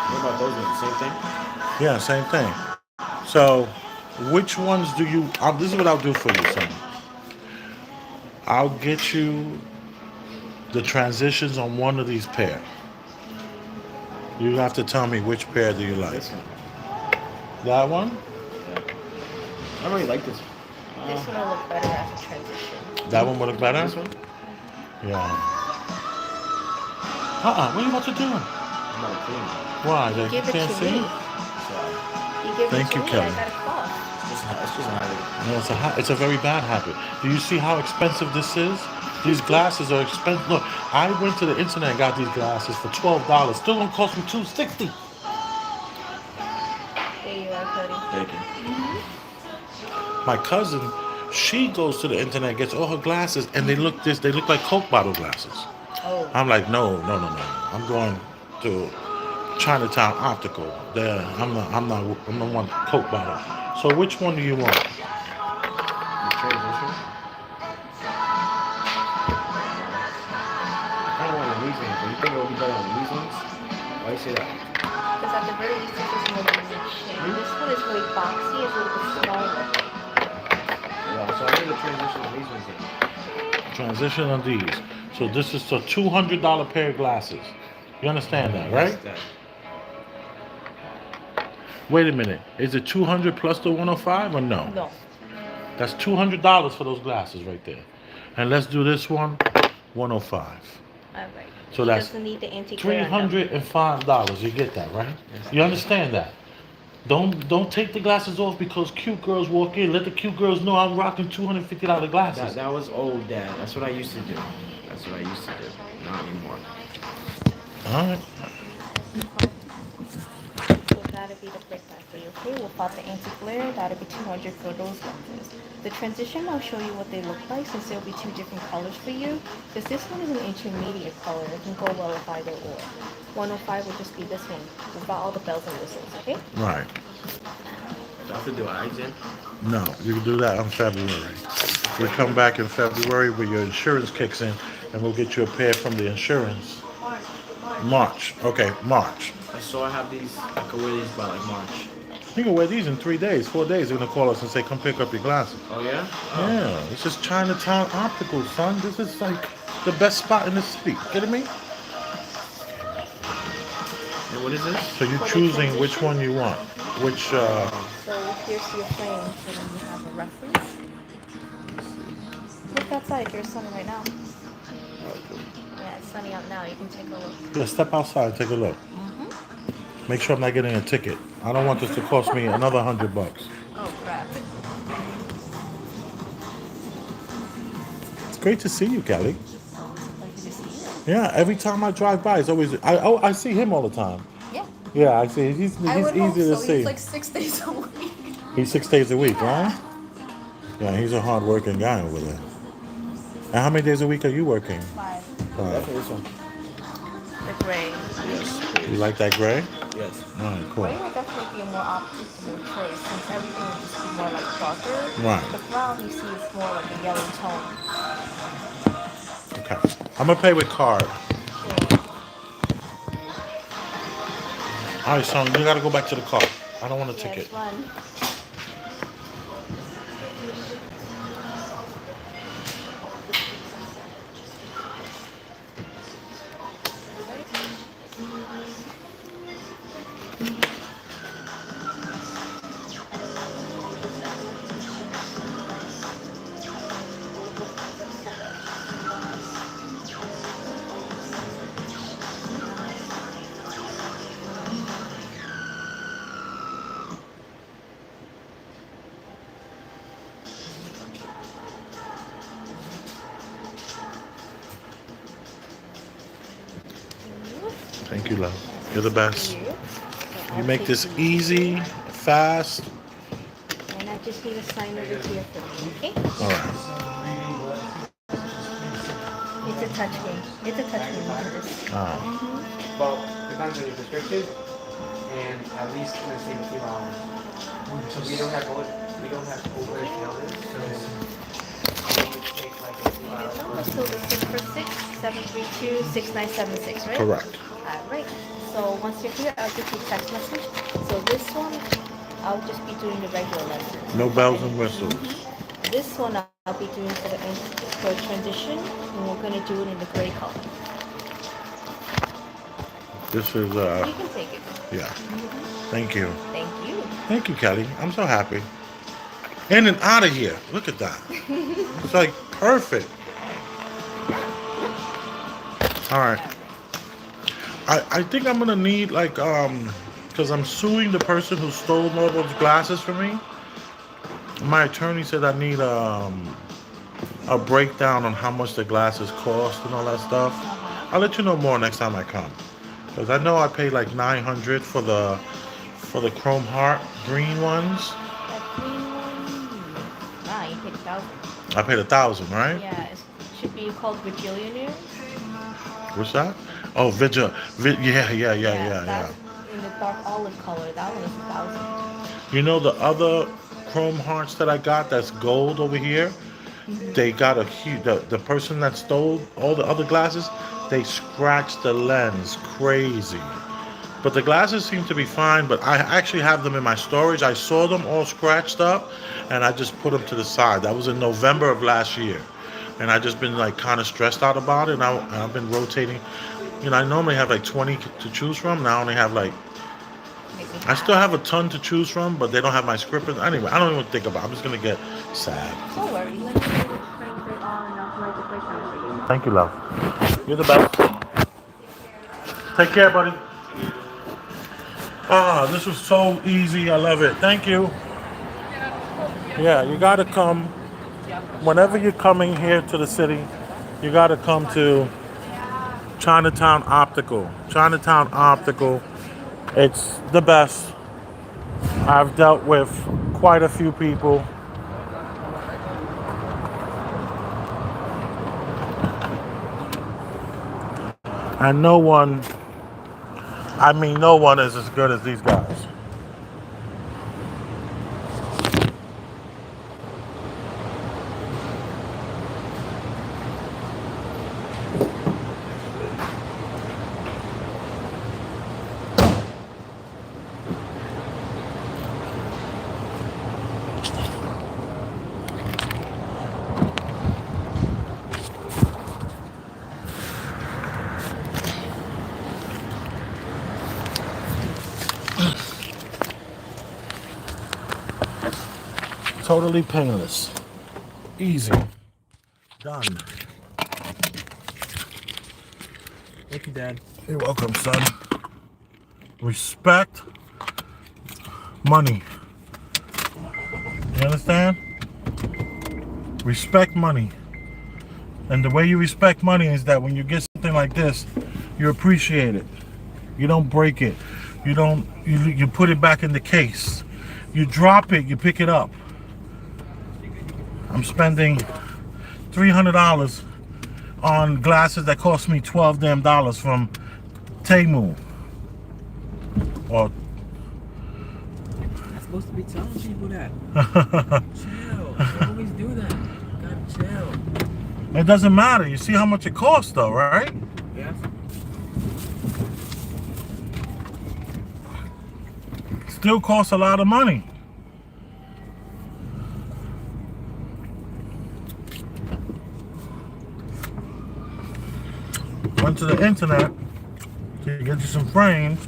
What about those ones? Same thing?
Yeah, same thing. So, which ones do you? This is what I'll do for you, son. I'll get you the transitions on one of these pair. You have to tell me which pair do you like.
This one.
That one?
Yeah. I really like this one.
This one will look better as a transition.
That one would look better?
This one?
Yeah. What are you about to do?
I'm not clean.
Why?
You
You
give it
can't
to
see?
me.
Sorry.
You give
Thank
it to
you,
me.
Kelly.
I got a cloth.
It's just a habit.
No, it's a very bad habit. Do you see how expensive this is? These glasses are expensive. Look, I went to the internet and got these glasses for $12. Still gonna cost me $260.
There you are, Cody.
Thank you.
My cousin, she goes to the internet, and gets all her glasses, and they look like Coke bottle glasses.
Oh.
I'm like, no. I'm going to Chinatown Optical. There, I'm the one Coke bottle. So which one do you want?
The transition? I kind of want the these ones, but you think it will be better on these ones? Why you say that?
Because at the very least, this is more unique shape. This one is really boxy. It's a little bit smaller.
Yeah, so I need a transition on these ones then.
Transition on these. So this is a $200 pair of glasses. You understand that, right?
That.
Wait a minute. Is it 200 plus the 105 or no?
No.
That's $200 for those glasses right there. And let's do this one, 105.
All right.
So
He
that's
doesn't need the anti-glare on them.
$305. You get that, right? You understand that? Don't take the glasses off because cute girls walk in. Let the cute girls know I'm rocking $250 glasses.
That was old, Dad. That's what I used to do. Not anymore.
All right.
So that'll be the breakdown for you. Okay, we'll pop the anti-glare. That'll be 200 for those lenses. The transition, I'll show you what they look like since there'll be two different colors for you. Because this one is an intermediate color. It can go well with either or. 105 will just be this one without all the bells and whistles, okay?
Right.
Do I have to do eyes in?
No, you can do that in February. We come back in February where your insurance kicks in, and we'll get you a pair from the insurance. March. Okay, March.
I saw I have these. I could wear these by like March.
You can wear these in 3 days, 4 days. They're gonna call us and say, "Come pick up your glasses."
Oh yeah? Oh.
Yeah, this is Chinatown Optical, son. This is like the best spot in the city. Kidding me?
And what is this?
So you're
For the
choosing which
transition?
one you want. Which
So here's your frame so then you have a reference. Look outside, there's sun right now. Yeah, it's sunny out now. You can take a look.
yeah, step outside and take a look. Make sure I'm not getting a ticket. I don't want this to cost me another $100.
Oh crap.
It's great to see you, Kelly.
Like to see you.
Yeah, every time I drive by, it's always I see him all the time.
Yeah.
Yeah, I see. He's
I would hope
easy to
so.
see.
He's like 6 days a week.
He's 6 days a week, right? Yeah, he's a hard-working guy over there. And how many days a week are you working?
5.
Definitely this one.
The gray.
Yes.
You like that gray?
Yes.
All right, cool.
Gray would definitely be a more optimal choice since everything would just be more like darker.
Right.
The brown you see is more like a yellow tone.
Okay. I'm gonna pay with card. All right, son. You gotta go back to the car. I don't want a ticket.
Yes, run.
Thank you, love. You're the best.
You.
You make this easy, fast.
And I just need a sign over here for me, okay?
All right.
It's a touch game. It's a touch game. Look at this.
All right.
Well, depends on your prescription, and at least in the same 2 hours.
So we don't have over counters, so we would take like a few hours.
So the 646-732-6976, right?
Correct.
Alright. So once you're here, I'll give you a text message. So this one, I'll just be doing the regular lessons.
No bells and whistles.
This one I'll be doing for transition, and we're gonna do it in the gray color.
This is
You can take it.
yeah. Thank you.
Thank you.
Thank you, Kelly. I'm so happy. In and out of here. Look at that. It's like perfect. All right. I think I'm gonna need like because I'm suing the person who stole all those glasses from me. My attorney said I need a breakdown on how much the glasses cost and all that stuff. I'll let you know more next time I come. Because I know I paid like $900 for the chrome heart green ones.
That green one, nah, you paid 1,000.
I paid $1,000, right?
Yeah, it should be called Vigillionaire.
What's that? Oh, yeah.
That's in the dark olive color. That one is 1,000.
You know the other chrome hearts that I got that's gold over here? They got a huge, the person that stole all the other glasses, they scratched the lens crazy. But the glasses seem to be fine, but I actually have them in my storage. I saw them all scratched up, and I just put them to the side. That was in November of last year. And I just been like kind of stressed out about it, and I've been rotating. You know, I normally have like 20 to choose from. Now I only have like, I still have a ton to choose from, but they don't have my script. Anyway, I don't even think about it. I'm just going to get sad.
Don't worry. Let me know which frames they are, and I'll write the breakdown for you.
Thank you, love. You're the best. Take care, buddy. Ah, this was so easy. I love it. Thank you. Yeah, you got to come. Whenever you're coming here to the city, you got to come to Chinatown Optical. Chinatown Optical. It's the best. I've dealt with quite a few people. And no one is as good as these guys. Totally painless. Easy. Done.
Thank you, Dad.
You're welcome, son. Respect money. You understand? Respect money. And the way you respect money is that when you get something like this, you appreciate it. You don't break it. You put it back in the case. You drop it, you pick it up. I'm spending $300 on glasses that cost me $12 damn from Temu. Or
I'm supposed to be telling people that. Chill. You always do that. You gotta chill.
it doesn't matter. You see how much it costs though, right?
Yeah.
Still costs a lot of money. Went to the internet to get you some frames.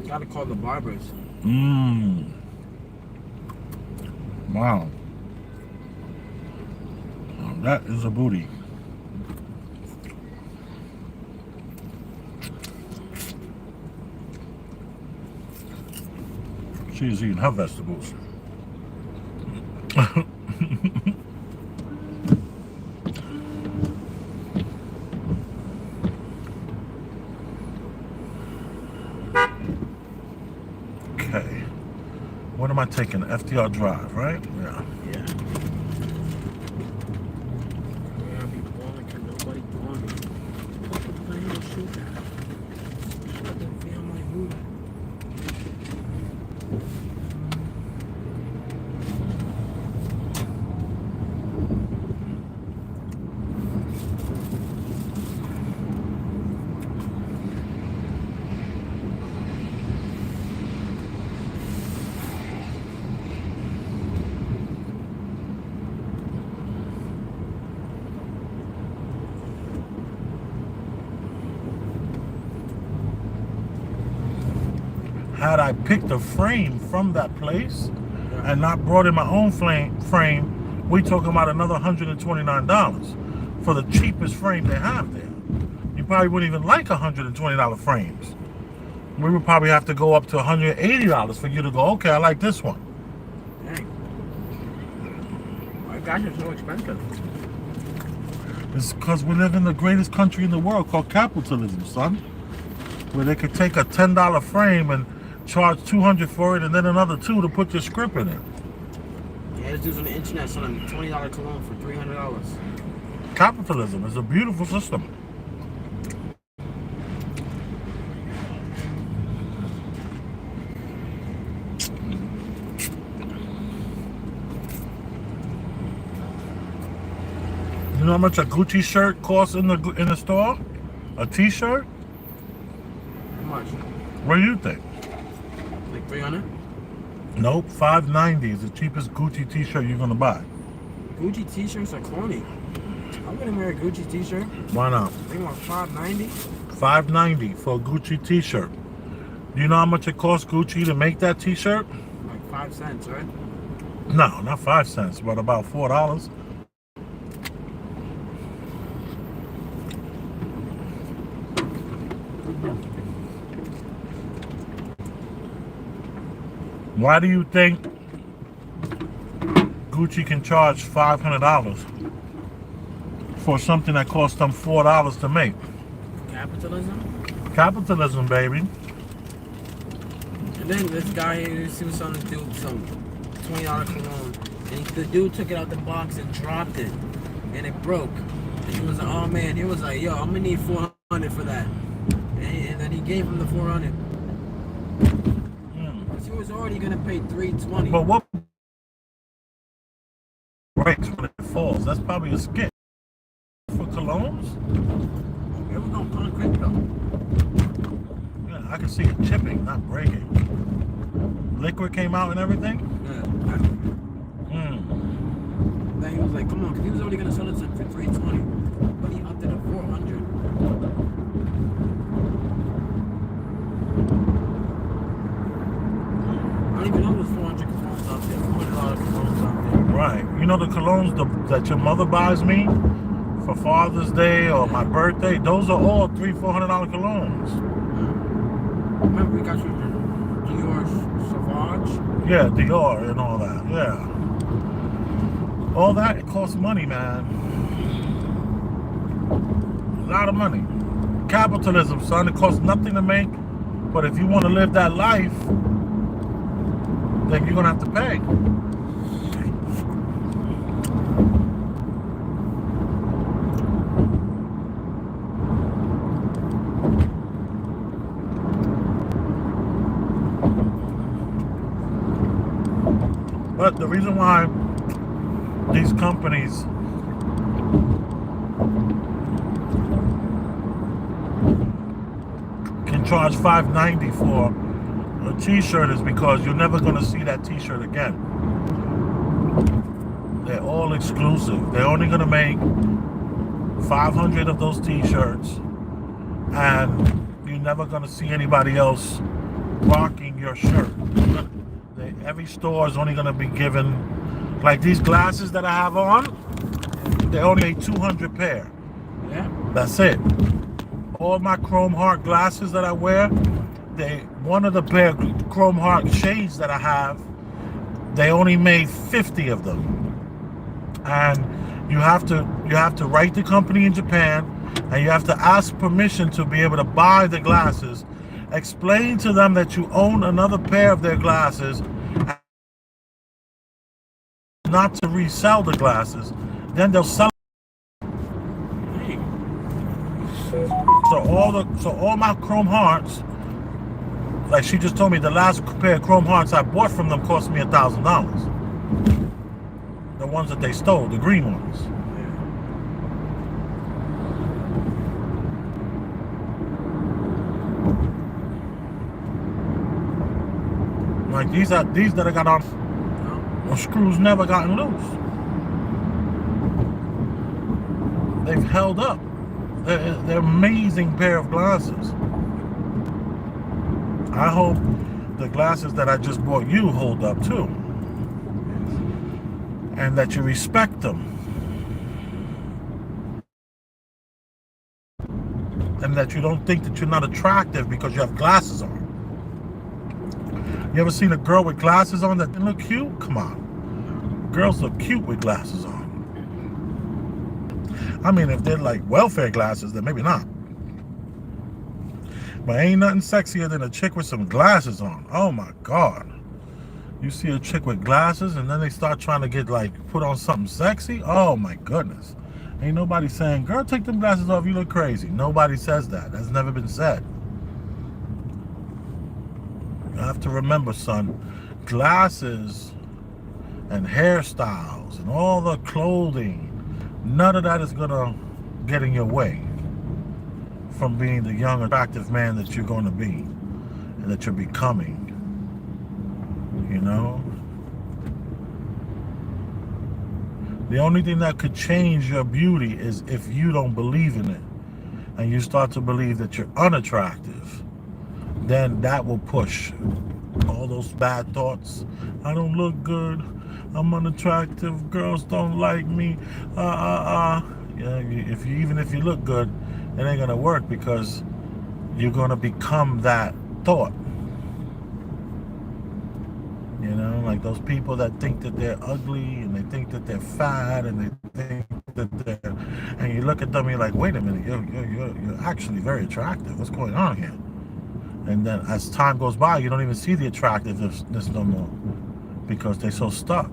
Gotta call the barbers.
Wow. That is a booty. She's eating her vegetables. What am I taking? FDR Drive, right? Yeah.
Yeah. I'll be balling, can nobody ball me. What the fuck shoot that? Fucking family movie.
Had I picked a frame from that place and not brought in my own frame, we talking about another $129 for the cheapest frame they have there. You probably wouldn't even like $120 frames. We would probably have to go up to $180 for you to go, okay, I like this one.
Dang. My gosh, it's so expensive.
It's because we live in the greatest country in the world called capitalism, son. Where they could take a $10 frame and charge $200 for it and then another $2 to put your script in it.
Yeah, this dude's on the internet selling $20 cologne for $300.
Capitalism is a beautiful system. You know how much a Gucci shirt costs in the store? A t-shirt?
How much?
What do you think?
Like 300?
Nope, $5.90 is the cheapest Gucci t-shirt you're gonna buy.
Gucci t-shirts are corny. I'm gonna wear a Gucci t-shirt.
Why not?
They want $5.90.
$5.90 for a Gucci t-shirt. Do you know how much it costs Gucci to make that t-shirt?
Like 5 cents, right?
No, not 5 cents, but about $4. Why do you think Gucci can charge $500 for something that cost them $4 to make?
Capitalism?
Capitalism, baby.
And then this guy here, he was selling this dude some $20 cologne. And the dude took it out the box and dropped it. And it broke. And he was like, oh man, he was like, yo, I'm gonna need $400 for that. And then he gave him the $400. He was already gonna pay $320.
But what breaks when it falls? That's probably a skit. For colognes?
It was no concrete though.
Yeah, I can see it chipping, not breaking. Liquid came out and everything?
Yeah.
Mm.
Then he was like, come on, because he was already gonna sell it for $320. But he upped it to $400. I don't even know there's 400 colognes out there, $400 colognes out there.
Right. You know the colognes that your mother buys me for Father's Day or my birthday? Those are all $300-$400 colognes.
Remember we got you Dior Sauvage?
Yeah, Dior and all that. Yeah. All that, it costs money, man. A lot of money. Capitalism, son. It costs nothing to make. But if you want to live that life, then you're going to have to pay. But the reason why these companies can charge $5.90 for a t-shirt is because you're never going to see that t-shirt again. They're all exclusive. They're only going to make 500 of those t-shirts, and you're never going to see anybody else rocking your shirt. Every store is only going to be given, like these glasses that I have on, they only make 200 pair.
Yeah.
That's it. All my chrome heart glasses that I wear, one of the pair of chrome heart shades that I have, they only made 50 of them. And you have to write the company in Japan, and you have to ask permission to be able to buy the glasses. Explain to them that you own another pair of their glasses, not to resell the glasses, then they'll sell.
Hey,
So all my Chrome Hearts, like she just told me, the last pair of Chrome Hearts I bought from them cost me $1,000. The ones that they stole, the green ones. Like these that I got on, the screws never gotten loose. They've held up. They're amazing pair of glasses. I hope the glasses that I just bought you hold up too, and that you respect them, and that you don't think that you're not attractive because you have glasses on. You ever seen a girl with glasses on that didn't look cute? Come on. Girls look cute with glasses on. I mean, if they're like welfare glasses, then maybe not. But ain't nothing sexier than a chick with some glasses on. Oh my God. You see a chick with glasses and then they start trying to get like, put on something sexy? Oh my goodness. Ain't nobody saying, girl, take them glasses off, you look crazy. Nobody says that. That's never been said. You have to remember, son, glasses and hairstyles and all the clothing, none of that is gonna get in your way from being the young, attractive man that you're gonna be and that you're becoming. You know? The only thing that could change your beauty is if you don't believe in it and you start to believe that you're unattractive. Then that will push all those bad thoughts. I don't look good. I'm unattractive. Girls don't like me. Yeah, even if you look good, it ain't gonna work because you're gonna become that thought. You know, like those people that think that they're ugly and they think that they're fat and they think that they're, and you look at them and you're like, wait a minute, you're actually very attractive. What's going on here? And then as time goes by, you don't even see the attractiveness no more because they're so stuck.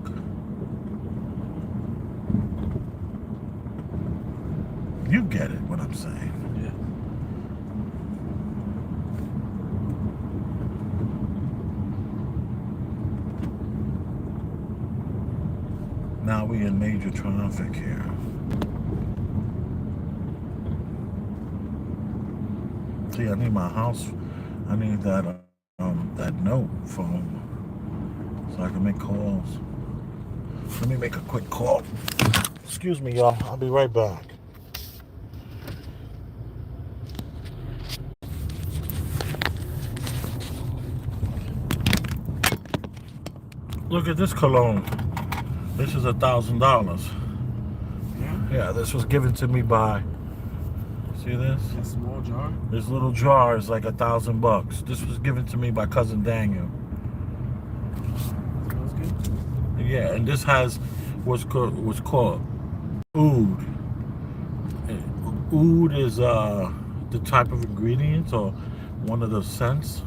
You get it, what I'm saying.
yeah.
Now we in major traffic here. See, I need my house. I need that note phone so I can make calls. Let me make a quick call. Excuse me, y'all. I'll be right back. Look at this cologne. This is $1,000. Yeah, this was given to me by. See this?
A small jar.
This little jar is like $1,000. This was given to me by cousin Daniel.
Smells good.
Yeah, and this has what's called oud. Oud is the type of ingredient or one of the scents.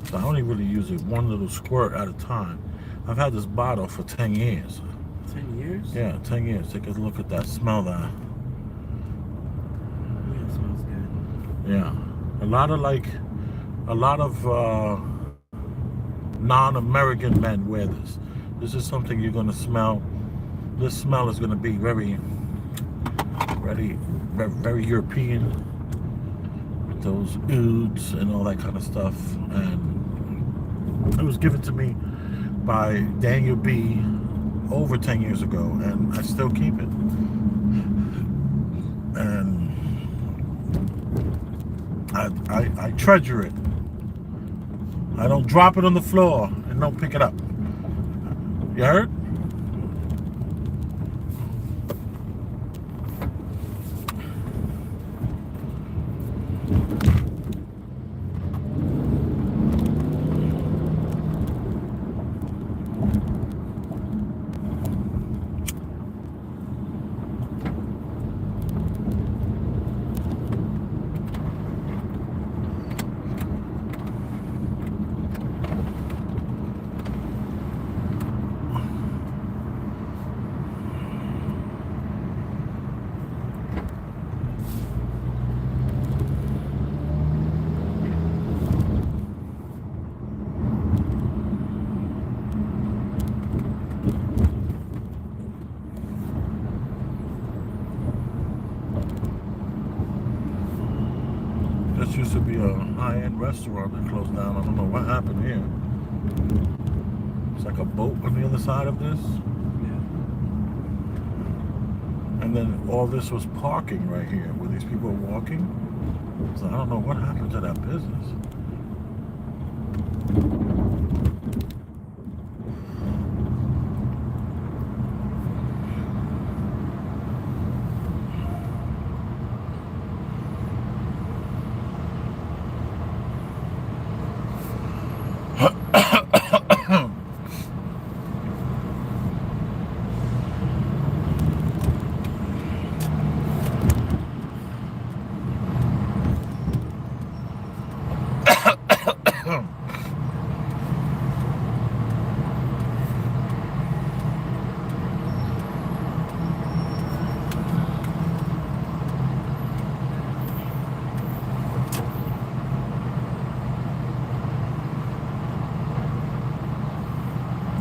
So I only really use it one little squirt at a time. I've had this bottle for 10 years.
10 years?
Yeah, 10 years. Take a look at that. Smell that.
Yeah, it smells good.
Yeah. A lot of non-American men wear this. This is something you're gonna smell. This smell is gonna be very European. With those ouds and all that kind of stuff. And it was given to me by Daniel B. over 10 years ago, and I still keep it. And I treasure it. I don't drop it on the floor and don't pick it up. You heard? restaurant that closed down. I don't know what happened here. It's like a boat on the other side of this.
Yeah.
And then all this was parking right here where these people are walking. So I don't know what happened to that business.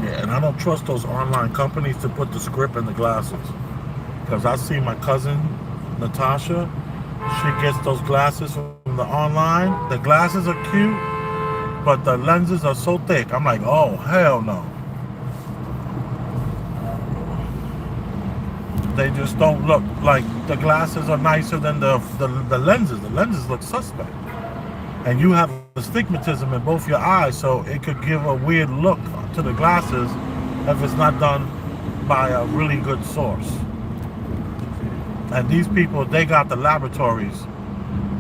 Yeah, and I don't trust those online companies to put the script in the glasses. Because I see my cousin, Natasha, she gets those glasses from the online. The glasses are cute, but the lenses are so thick. I'm like, oh, hell no. They just don't look like the glasses are nicer than the lenses. The lenses look suspect. And you have astigmatism in both your eyes, so it could give a weird look to the glasses if it's not done by a really good source. And these people, they got the laboratories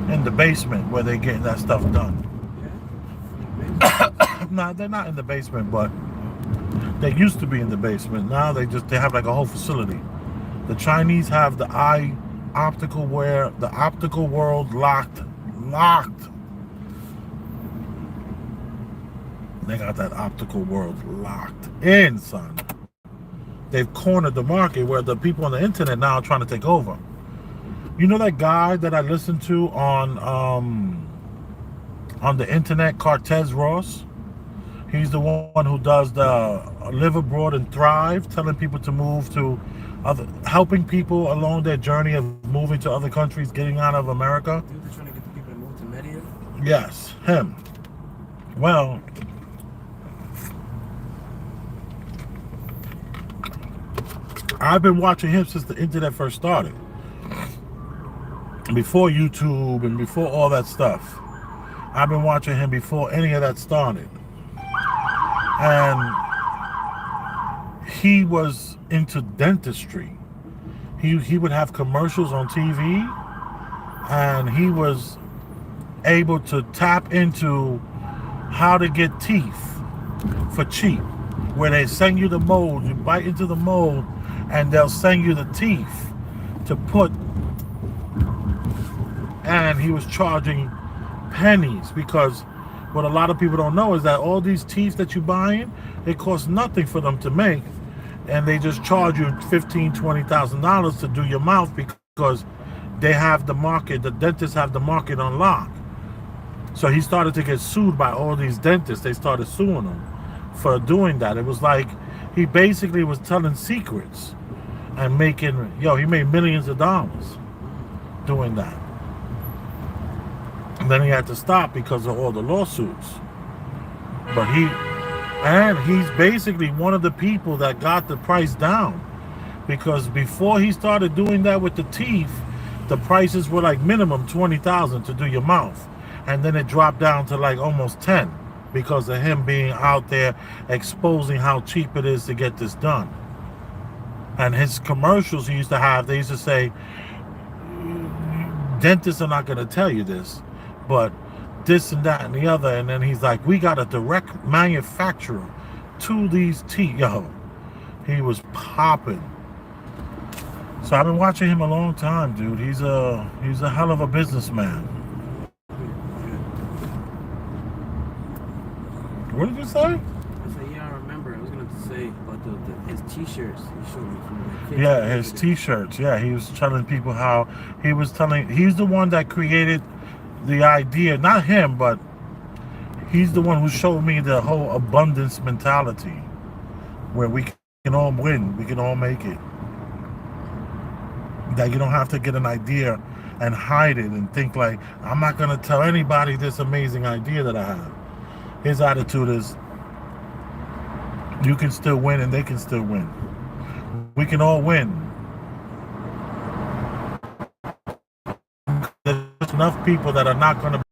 in the basement where they get that stuff done. No, they're not in the basement, but they used to be in the basement. Now they have like a whole facility. The Chinese have the optical world locked. They got that optical world locked in, son. They've cornered the market where the people on the internet now are trying to take over. You know that guy that I listened to on the internet, Cortez Ross? He's the one who does the Live Abroad and Thrive, telling people to move to helping people along their journey of moving to other countries, getting out of America.
Dude, they're trying to get the people to move to Medellin?
Yes, him. Well, I've been watching him since the internet first started. Before YouTube and before all that stuff. I've been watching him before any of that started. And he was into dentistry. He would have commercials on TV, and he was able to tap into how to get teeth for cheap. Where they send you the mold, you bite into the mold, and they'll send you the teeth to put. And he was charging pennies, because what a lot of people don't know is that all these teeth that you're buying, it costs nothing for them to make, and they just charge you $15,000-$20,000 to do your mouth, because they have the market, the dentists have the market on lock. So he started to get sued by all these dentists. They started suing him for doing that. It was like he basically was telling secrets and making, he made millions of dollars doing that. And then he had to stop because of all the lawsuits. But he's basically one of the people that got the price down, because before he started doing that with the teeth, the prices were like minimum $20,000 to do your mouth, and then it dropped down to like almost 10 because of him being out there exposing how cheap it is to get this done. And his commercials he used to have, they used to say, dentists are not going to tell you this, but this and that and the other. And then he's like, we got a direct manufacturer to these teeth. He was popping. So I've been watching him a long time, dude. He's a hell of a businessman. What did you say?
I said, yeah, I remember. I was going to say about his t-shirts he showed me from like 15
Yeah,
years
his
ago.
t-shirts. Yeah, he was telling people how he's the one that created the idea, not him, but he's the one who showed me the whole abundance mentality, where we can all win, we can all make it. That you don't have to get an idea and hide it and think like, I'm not going to tell anybody this amazing idea that I have. His attitude is, you can still win and they can still win. We can all win. There's enough people that are not going to,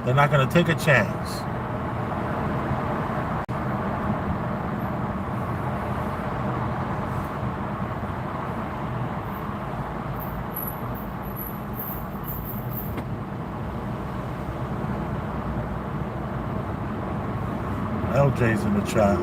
they're not going to take a chance. LJ's in the chat.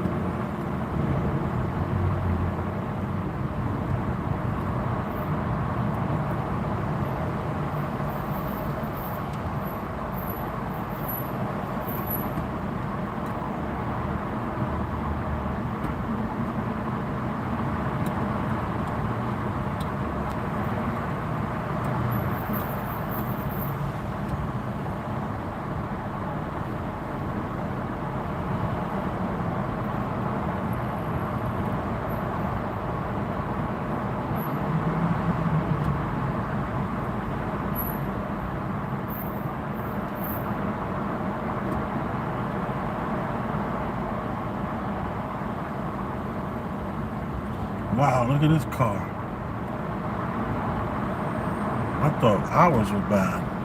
Wow, look at this car. I thought ours were bad.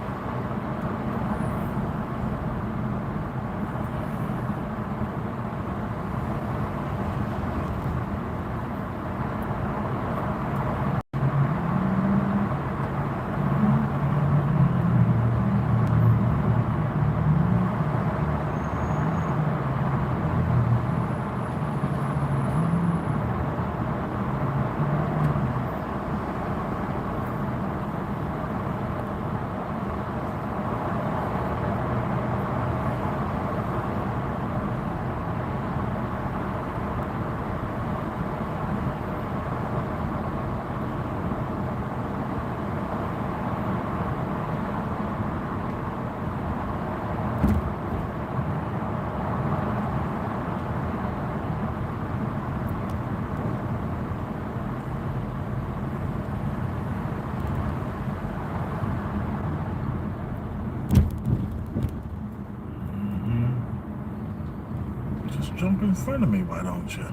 Just jump in front of me, why don't you?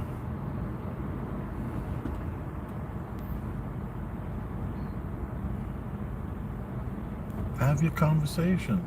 Have your conversation.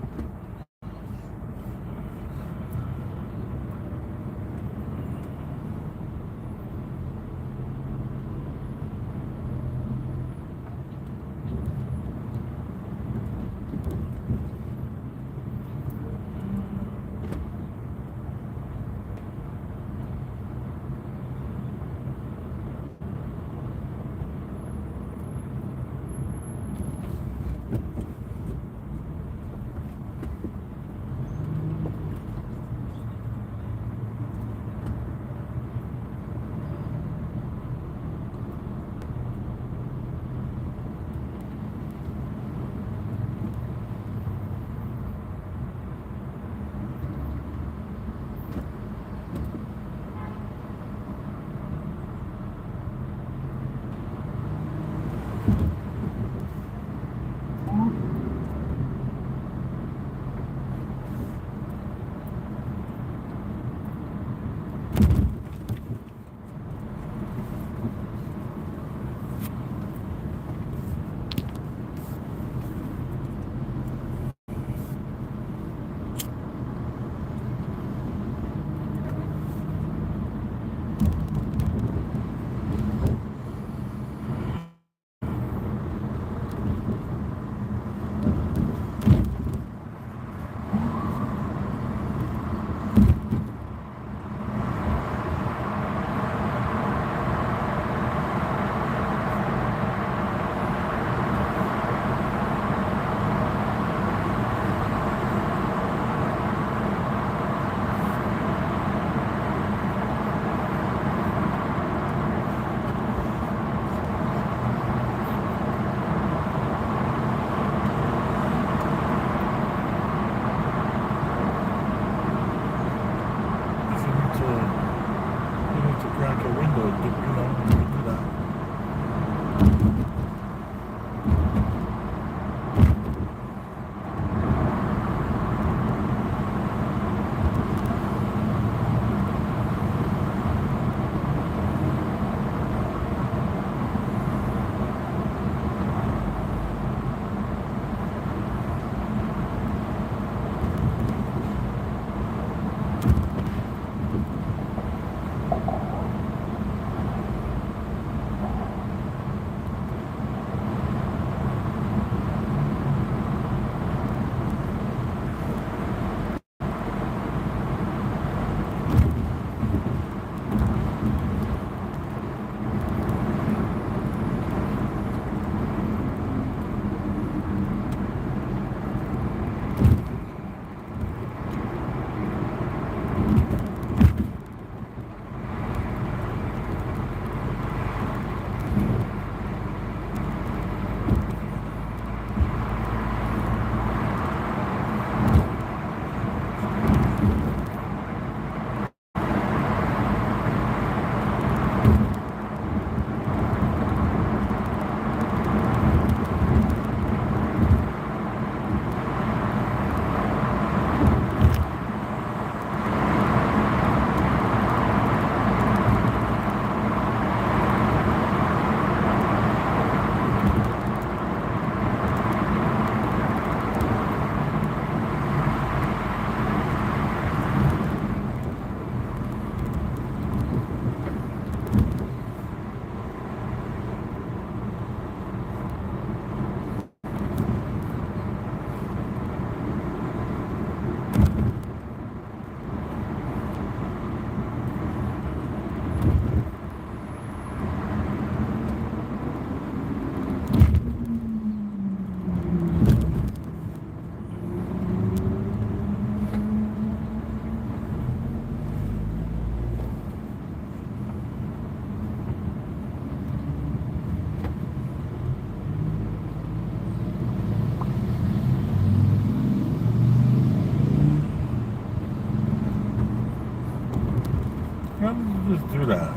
How did you just do that?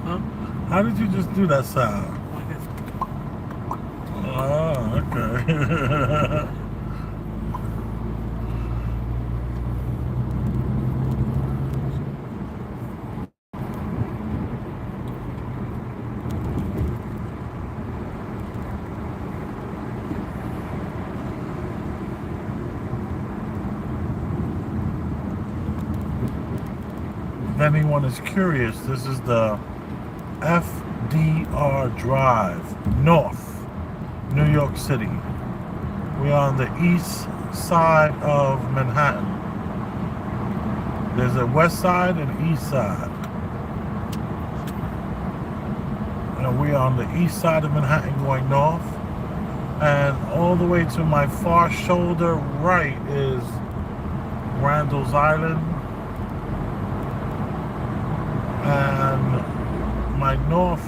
Huh?
How did you just do that sound?
Like this.
Oh, okay. If anyone is curious, this is the FDR Drive, North, New York City. We're on the east side of Manhattan. There's a west side and east side. And we're on the east side of Manhattan going north. And all the way to my far shoulder right is Randall's Island. And my north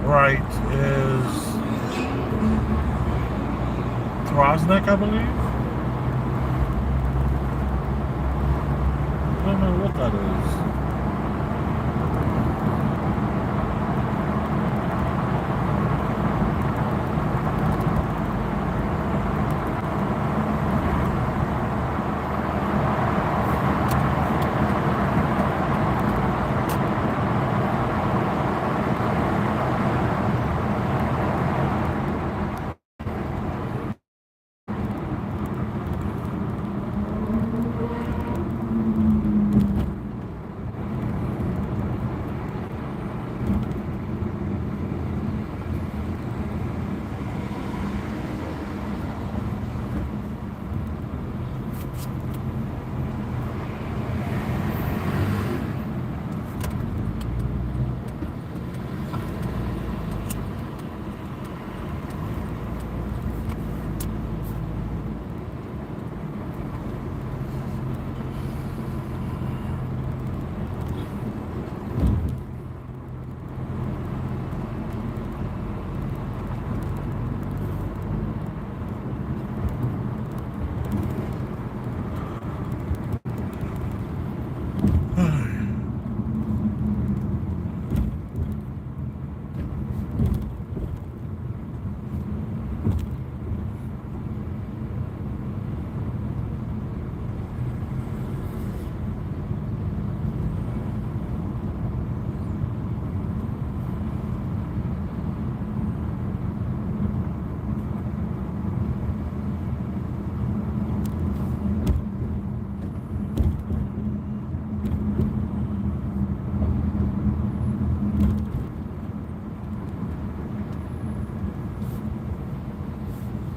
right is Throsneck, I believe. I don't know what that is.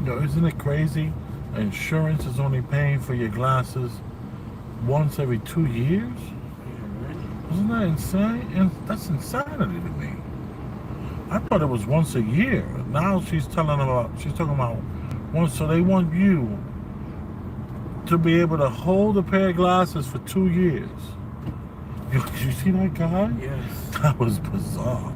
Yo, isn't it crazy? Insurance is only paying for your glasses once every 2 years? Isn't that insane? And that's insanity to me. I thought it was once a year. Now she's talking about once. So they want you to be able to hold a pair of glasses for 2 years. You see that guy?
Yes.
That was bizarre.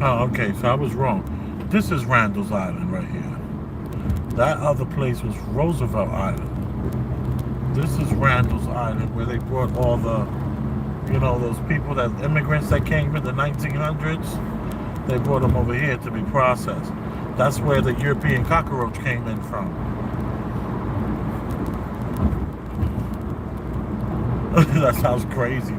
Oh, okay, so I was wrong. This is Randall's Island right here. That other place was Roosevelt Island. This is Randall's Island where they brought all the, those people, that immigrants that came in the 1900s. They brought them over here to be processed. That's where the European cockroach came in from. That sounds crazy.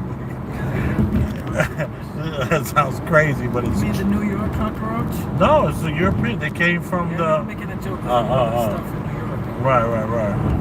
That sounds crazy, but it's...
You mean the New York cockroach?
No, it's the European. They came from the...
I'm making a joke of stuff in New York.
Right.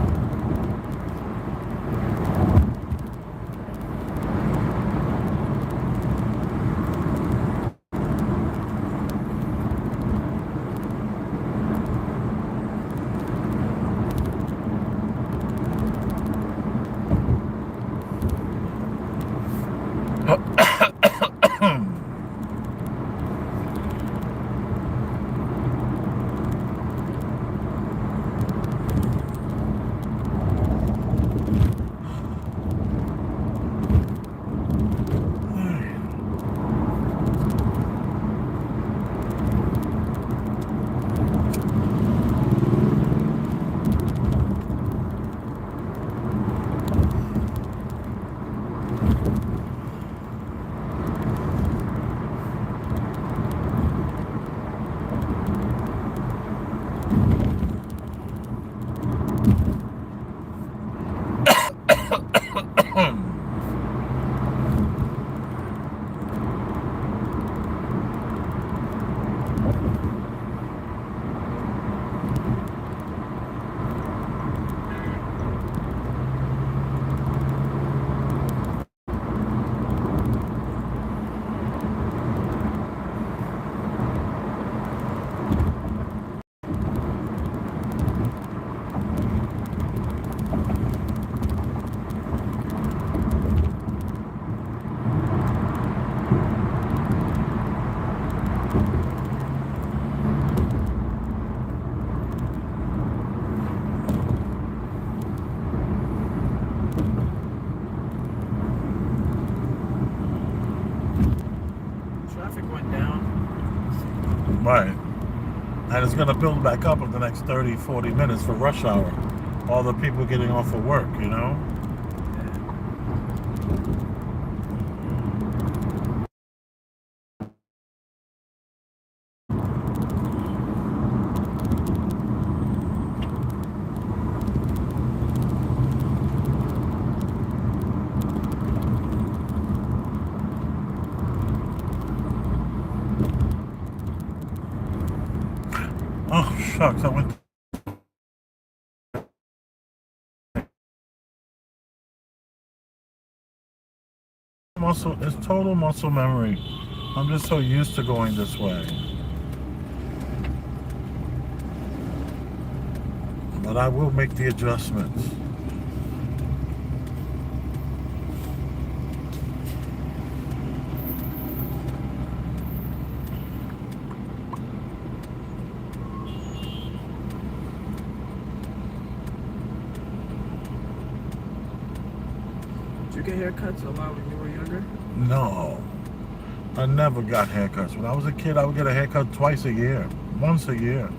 Right. And it's going to build back up in the next 30, 40 minutes for rush hour. All the people getting off of work, you know? Oh, shucks. I went. It's total muscle memory. I'm just so used to going this way. But I will make the adjustments.
Did you get haircuts a lot when you were younger?
No. I never got haircuts. When I was a kid, I would get a haircut twice a year. Once a year.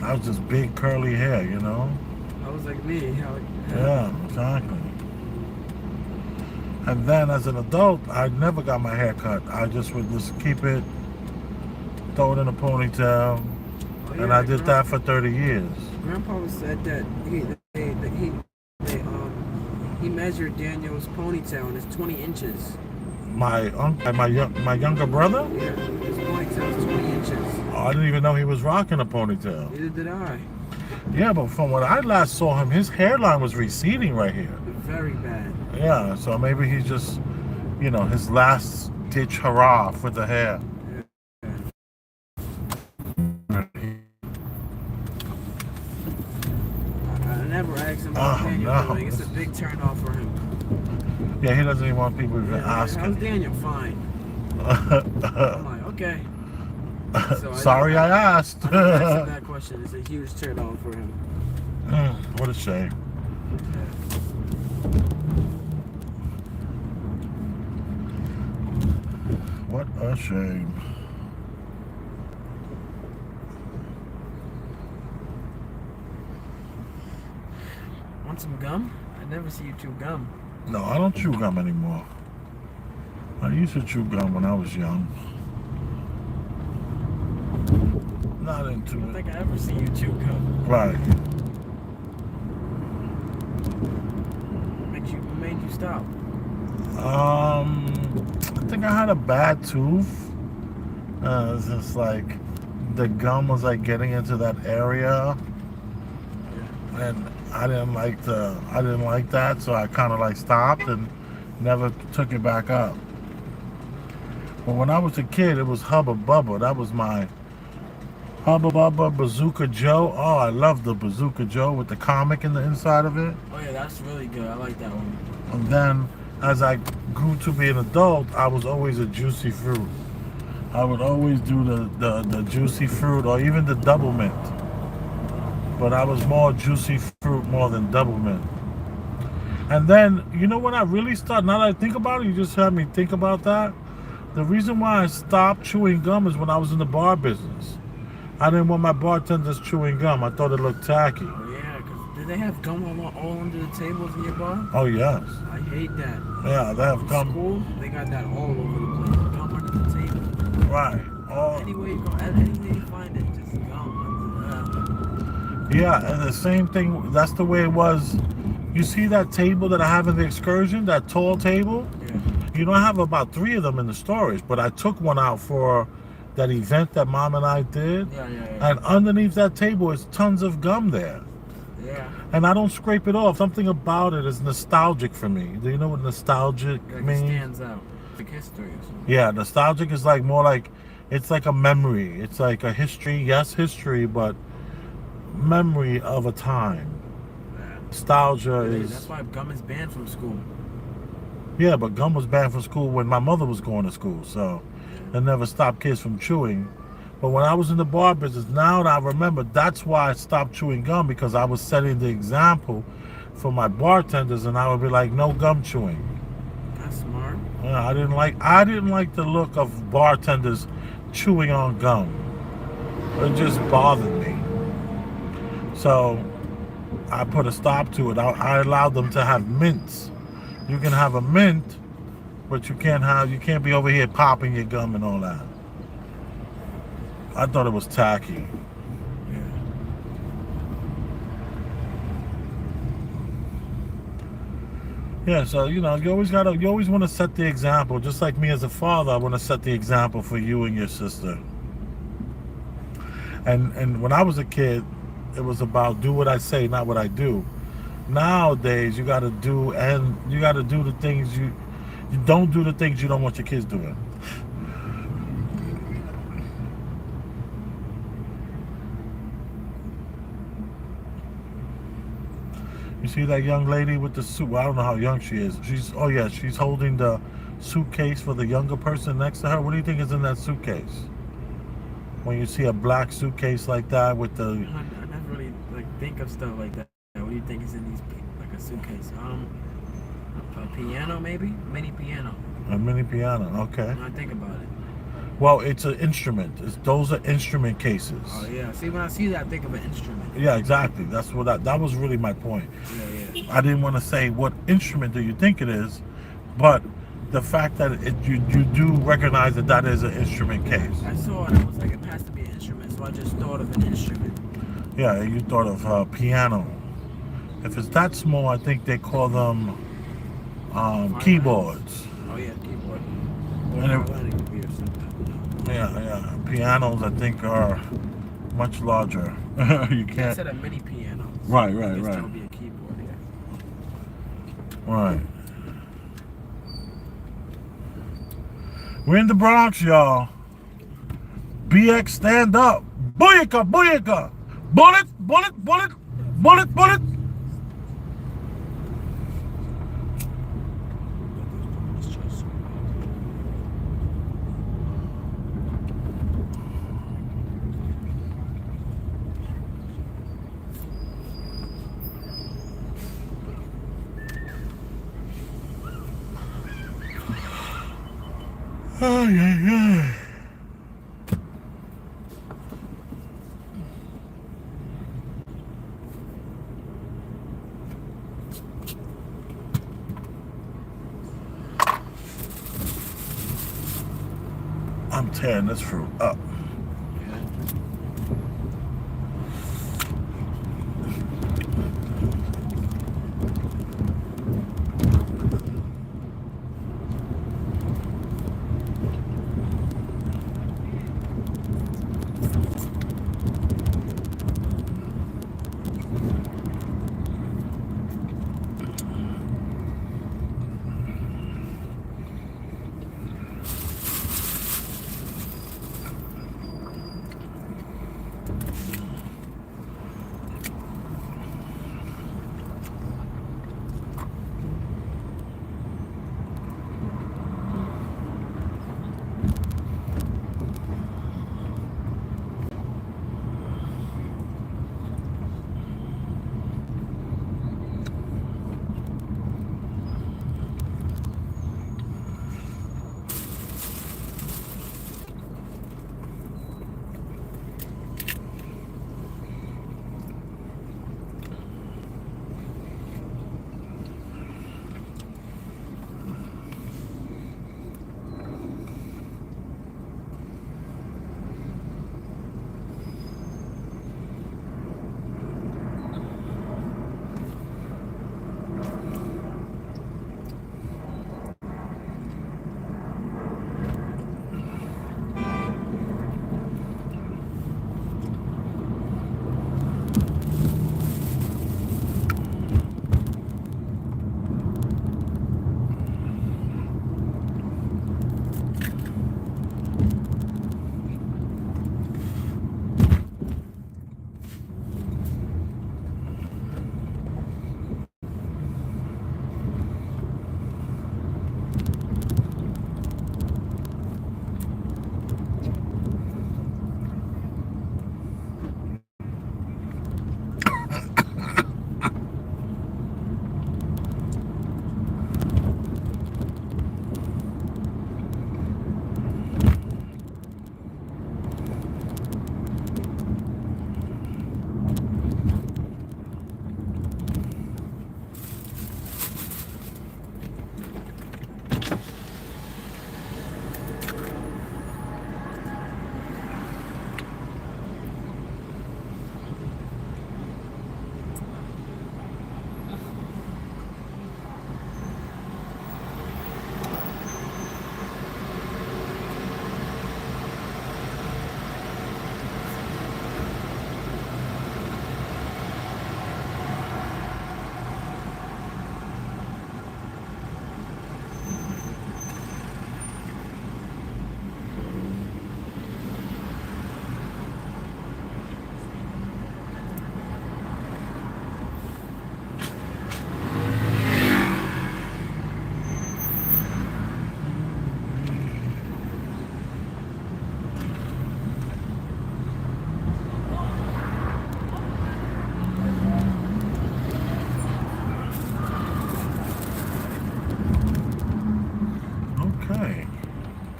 I was just big curly hair, you know?
I was like me.
Yeah, exactly. And then as an adult, I never got my hair cut. I just would just keep it, throw it in a ponytail, and I did that for 30 years.
Grandpa said that he measured Daniel's ponytail and it's 20 inches.
My younger brother?
Yeah, his ponytail is 20 inches.
Oh, I didn't even know he was rocking a ponytail.
Neither did I.
Yeah, but from when I last saw him, his hairline was receding right here.
Very bad.
Yeah, so maybe he's just, his last ditch hurrah for the hair.
I never asked him about Daniel.
No.
Like, it's a big turn off for him.
Yeah, he doesn't even want people to ask
How's
him.
Daniel? Fine. I'm like, okay. So
Sorry I asked.
I asked him that question. It's a huge turn off for him.
What a shame. What a shame.
Want some gum? I never see you chew gum.
No, I don't chew gum anymore. I used to chew gum when I was young. Not into
I don't
it.
think I ever see you chew gum.
Right.
What made you stop?
I think I had a bad tooth. It's just like the gum was like getting into that area, and I didn't like that, so I kind of like stopped and never took it back up. But when I was a kid, it was Hubba Bubba. That was my Hubba Bubba Bazooka Joe. Oh, I love the Bazooka Joe with the comic in the inside of it.
Oh yeah, that's really good. I like that one.
And then as I grew to be an adult, I was always a juicy fruit. I would always do the juicy fruit or even the double mint. But I was more juicy fruit more than double mint. And then, when I really started, now that I think about it, you just had me think about that. The reason why I stopped chewing gum is when I was in the bar business. I didn't want my bartenders chewing gum. I thought it looked tacky.
Oh yeah, because did they have gum all under the tables in your bar?
Oh, yes.
I hate that.
Yeah, they have
In
gum.
school, they got that all over the place. Gum under the table.
Right.
Anywhere you go, anywhere you find it, just gum.
Yeah, and the same thing, that's the way it was. You see that table that I have in the excursion, that tall table?
Yeah.
I have about 3 of them in the storage, but I took one out for that event that Mom and I did.
Yeah.
And underneath that table is tons of gum there.
Yeah.
And I don't scrape it off. Something about it is nostalgic for me. Do you know what nostalgic
Like
means?
it stands out. Like history or something.
Yeah, nostalgic is like more like, it's like a memory. It's like a history, yes, history, but memory of a time. Nostalgia is...
That's why gum is banned from school.
Yeah, but gum was banned from school when my mother was going to school, so it never stopped kids from chewing. But when I was in the bar business, now that I remember, that's why I stopped chewing gum, because I was setting the example for my bartenders, and I would be like, no gum chewing.
That's smart.
Yeah, I didn't like the look of bartenders chewing on gum. It just bothered me. So I put a stop to it. I allowed them to have mints. You can have a mint, but you can't be over here popping your gum and all that. I thought it was tacky. Yeah, so you always want to set the example. Just like me as a father, I want to set the example for you and your sister. And when I was a kid, it was about do what I say, not what I do. Nowadays, you got to do the things you don't do the things you don't want your kids doing. You see that young lady with the suit? Well, I don't know how young she is. She's holding the suitcase for the younger person next to her. What do you think is in that suitcase? When you see a black suitcase like that with the...
I never really think of stuff like that. What do you think is in these, like a suitcase? A piano maybe? Mini piano.
A mini piano, okay.
When I think about it.
Well, it's an instrument. Those are instrument cases.
Oh yeah. See, when I see that, I think of an instrument.
Yeah, exactly. That's what that was really my point.
Yeah.
I didn't want to say what instrument do you think it is, but the fact that you do recognize that is an instrument case.
I saw it. I was like, it has to be an instrument, so I just thought of an instrument.
Yeah, you thought of piano. If it's that small, I think they call them keyboards.
Oh yeah, keyboard.
Yeah. Pianos, I think, are much larger. You can't.
Instead of mini piano.
Right.
That would be a keyboard. Yeah.
Right. We're in the Bronx, y'all. BX, stand up. Booyaka, booyaka. Bullet, bullet, bullet, bullet, bullet. Oh, yeah. I'm tearing this fruit up.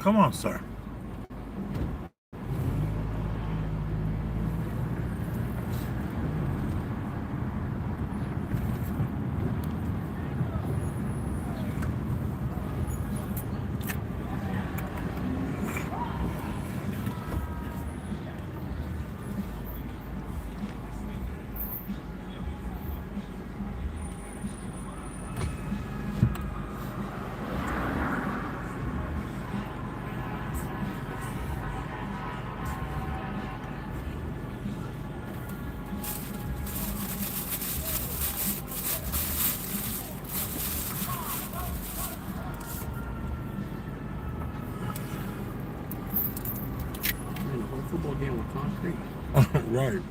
Come on, sir.
Man, the whole football game with concrete.
Right.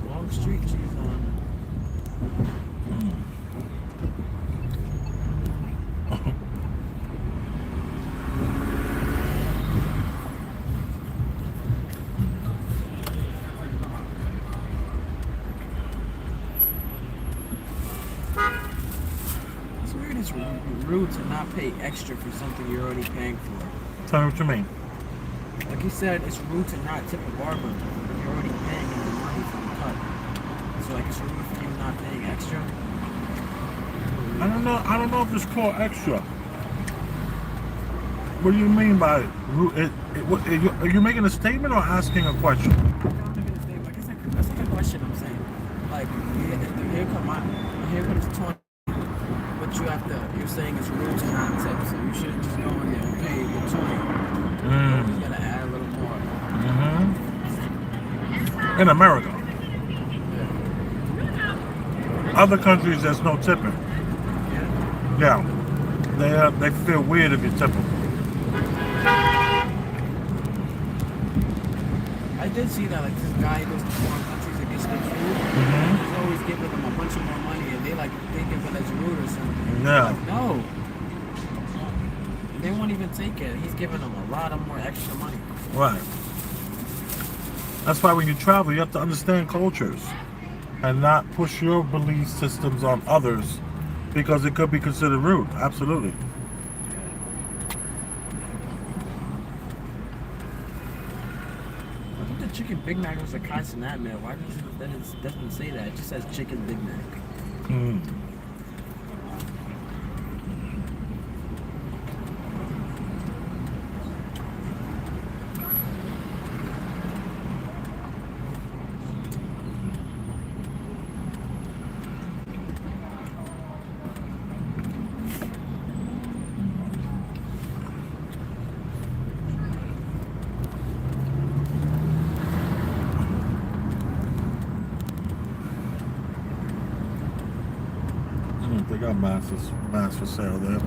Long street she's on. It's weird, it's rude to not pay extra for something you're already paying for.
Tell me what you mean.
Like you said, it's rude to not tip a barber when you're already paying him the money for the cut. So like it's rude for you not paying extra.
I don't know if it's called extra. What do you mean by it? Are you making a statement or asking a question?
I'm making a statement. That's like a question I'm saying. Like, if the haircut is 20, but you're saying it's rude to not tip, so you shouldn't just go in there and pay the 20. You always gotta add a little more.
In America.
Yeah.
Other countries, there's no tipping.
Yeah.
Yeah, they feel weird if you tip them.
I did see that, like, this guy goes to foreign countries and gets their food.
Mm-hmm.
He's always giving them a bunch of more money, and they, like, think of it as rude or something.
Yeah.
Like, no. They won't even take it. He's giving them a lot of more extra money.
Right. That's why when you travel, you have to understand cultures and not push your belief systems on others because it could be considered rude. Absolutely.
I think the chicken Big Mac was a consonant meal. Why does it doesn't say that? It just says chicken Big Mac.
Mm. They got masks for sale there.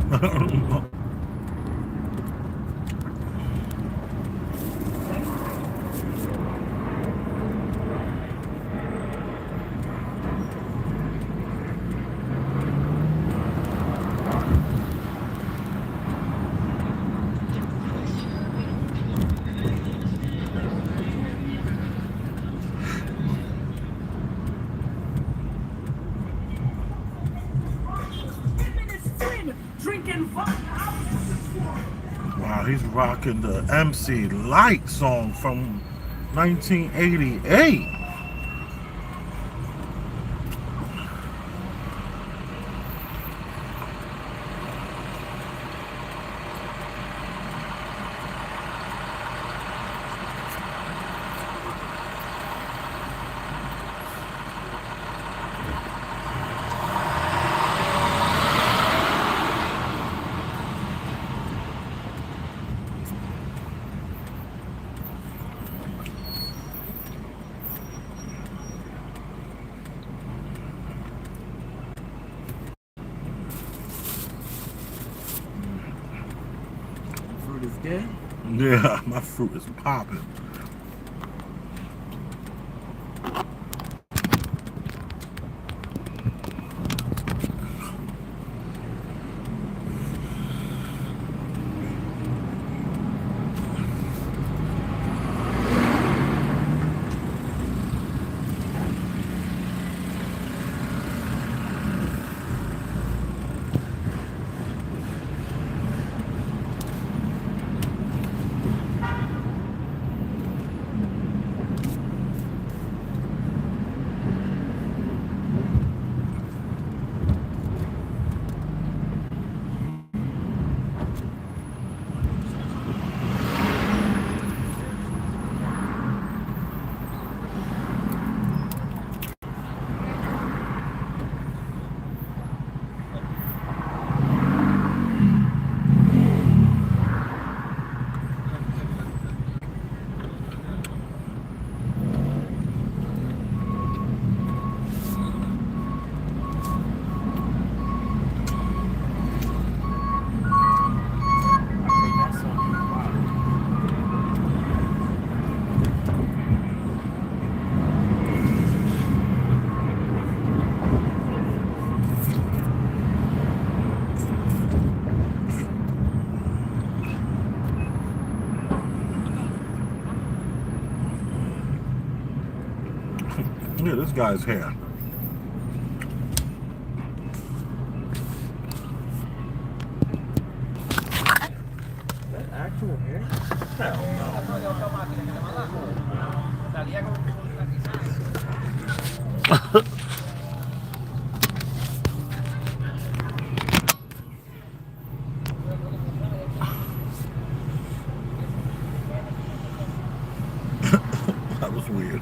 Wow, he's rocking the MC Light song from 1988.
Fruit is good.
Yeah, my fruit is popping.
That song is wild.
Look at this guy's hair.
Is that actual hair?
That was weird.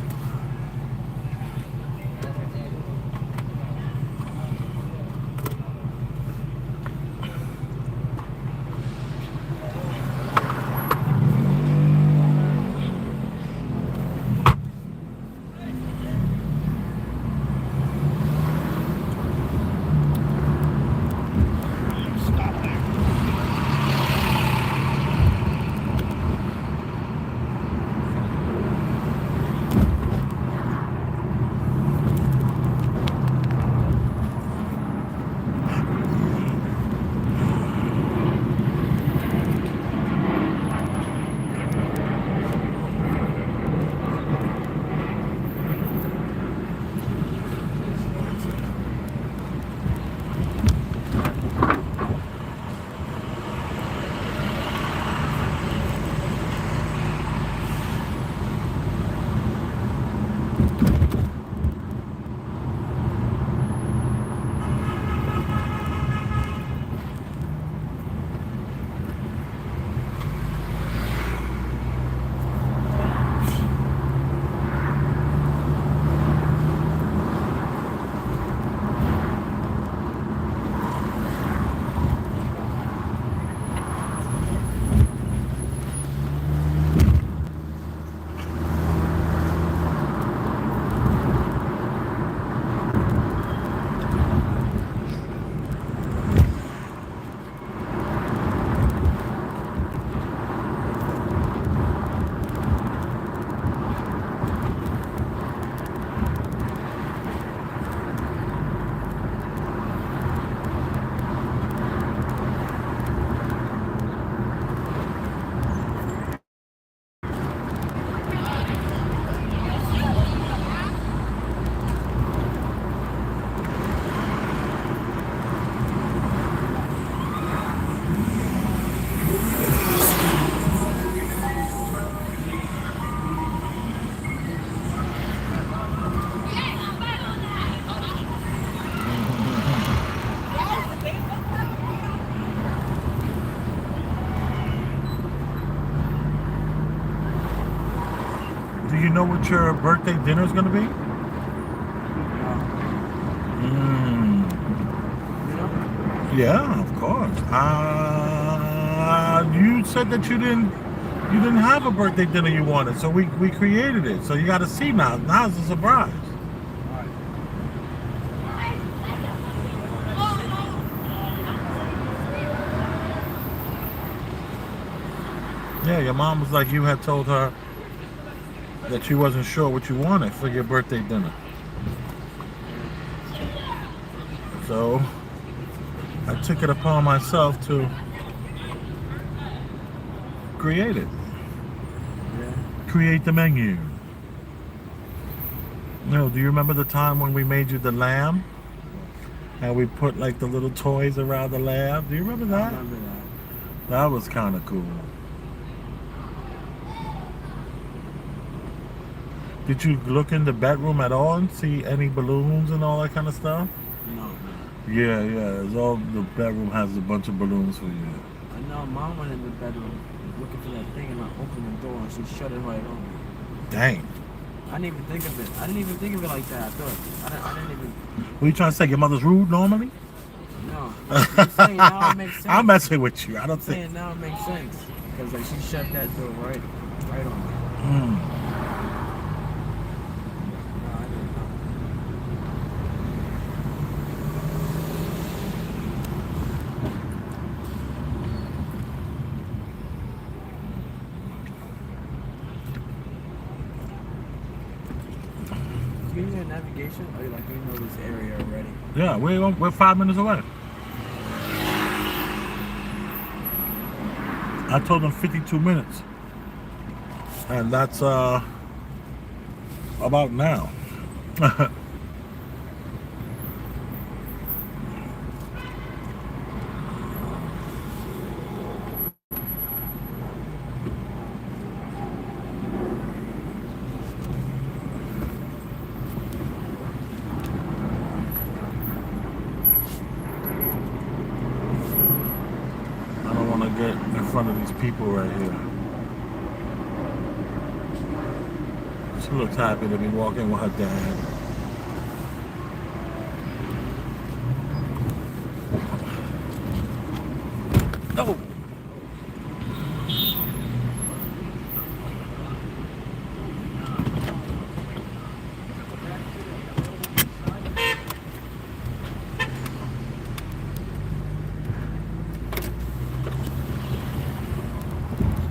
what your birthday dinner is gonna be? Mm.
You know?
Yeah, of course. You said that you didn't have a birthday dinner you wanted, so we created it. So you got to see now. Now it's a surprise. Yeah, your mom was like you had told her that you wasn't sure what you wanted for your birthday dinner. So I took it upon myself to create it.
Yeah.
Create the menu. No, do you remember the time when we made you the lamb? And we put like the little toys around the lamb? Do you remember
I
that?
remember that.
That was kind of cool. Did you look in the bedroom at all and see any balloons and all that kind of stuff?
No.
Yeah. It's all the bedroom has a bunch of balloons for you.
I know Mom went in the bedroom looking for that thing and I opened the door and she shut it right on.
Dang.
I didn't even think of it. I didn't even think of it like that. I thought I didn't even.
What are you trying to say? Your mother's rude normally?
No. I'm saying now it makes sense.
I'm messing with you. I don't
I'm saying
think.
now it makes sense because like she shut that door right on.
Mm.
No, I didn't know. Do you need navigation? Or like you know this area already?
Yeah, we're 5 minutes away. I told them 52 minutes. And that's about now. I don't want to get in front of these people right here. She looks happy to be walking with her dad. Oh!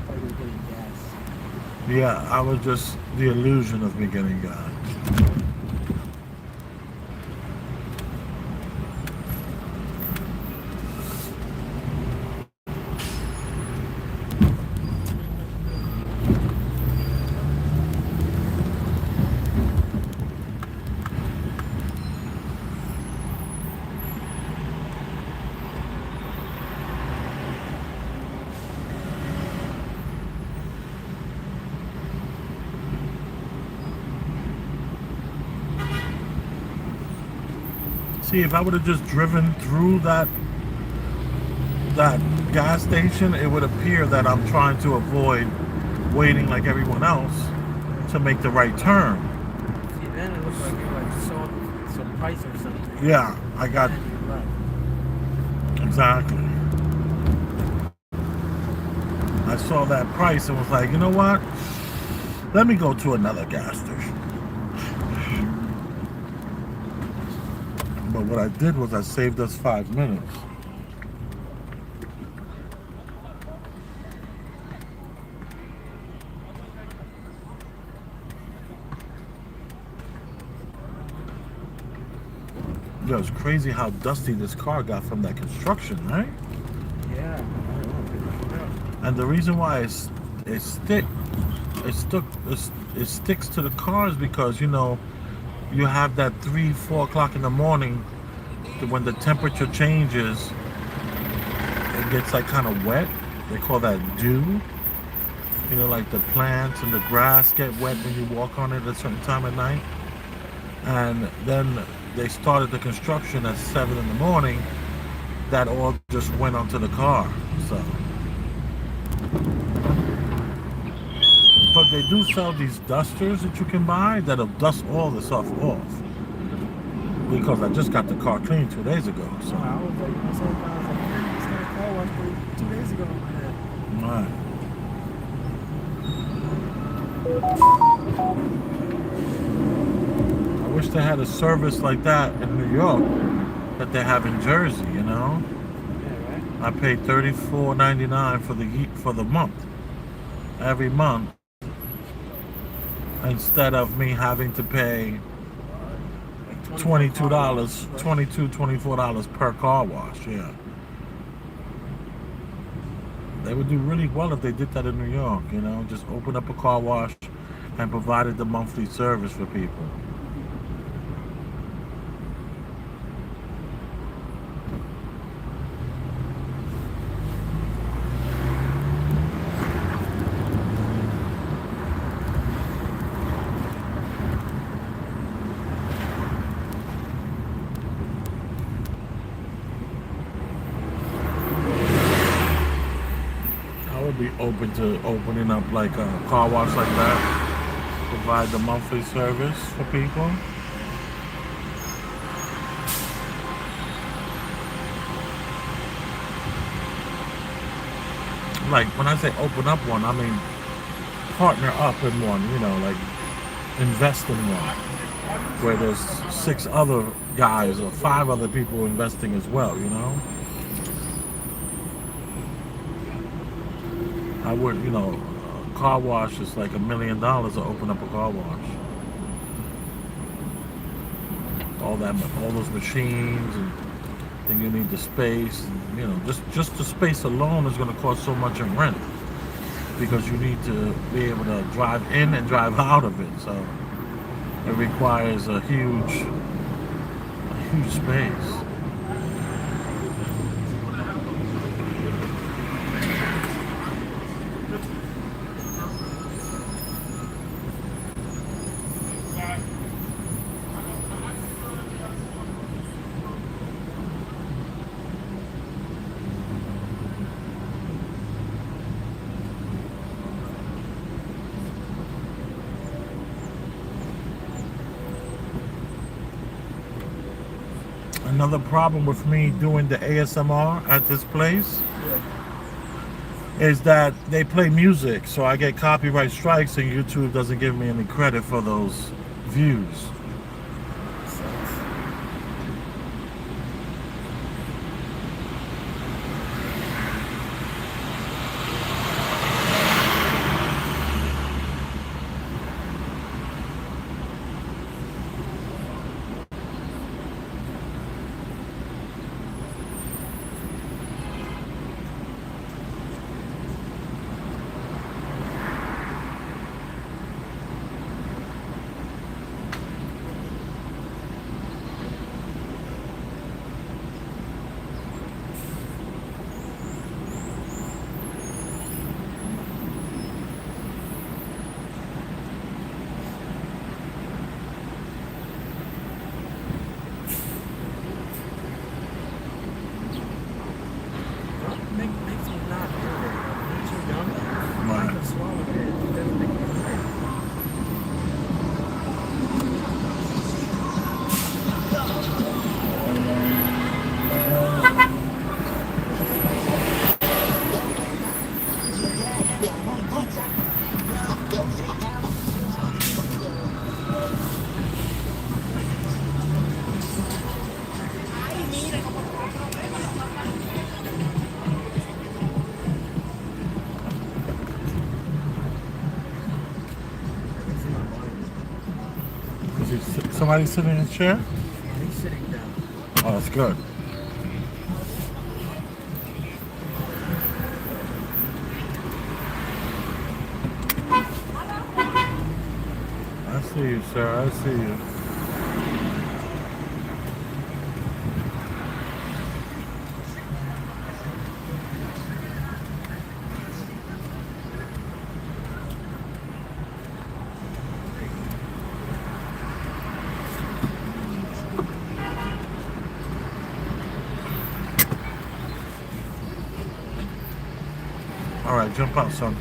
Or you're getting gas.
Yeah, I was just the illusion of me getting gas. See, if I would have just driven through that gas station, it would appear that I'm trying to avoid waiting like everyone else to make the right turn.
See, then it looks like you like saw some price or something.
Yeah, I got
And you left.
exactly. I saw that price and was like, you know what? Let me go to another gas station. But what I did was I saved us 5 minutes. Yo, it's crazy how dusty this car got from that construction, right?
Yeah.
And the reason why it sticks to the cars because, you know, you have that 3-4 o'clock in the morning when the temperature changes, it gets like kind of wet. They call that dew. You know, like the plants and the grass get wet when you walk on it at a certain time at night. And then they started the construction at 7 in the morning. That all just went onto the car. So But they do sell these dusters that you can buy that'll dust all the stuff off. Because I just got the car cleaned 2 days ago. So.
I was like, I was like, man, I just got a car wash 2 days ago in my head.
Right. I wish they had a service like that in New York that they have in Jersey, you know?
Yeah, right?
I paid $34.99 for the month. Every month. Instead of me having to pay
Like
$24 per car wash, yeah. They would do really well if they did that in New York, you know, just open up a car wash and provided the monthly service for people. Be open to opening up like a car wash like that, provide the monthly service for people. Like when I say open up one, I mean partner up in one, you know, like invest in one where there's 6 other guys or 5 other people investing as well, you know. I would, you know, a car wash is like $1 million to open up a car wash. All those machines, and then you need the space. And, you know, just the space alone is going to cost so much in rent because you need to be able to drive in and drive out of it. So it requires a huge space. Another problem with me doing the ASMR at this place is that they play music, so I get copyright strikes and YouTube doesn't give me any credit for those views. Somebody sitting in a chair?
He's sitting down.
Oh, that's good. I see you, sir. I see you. All right, jump out, son.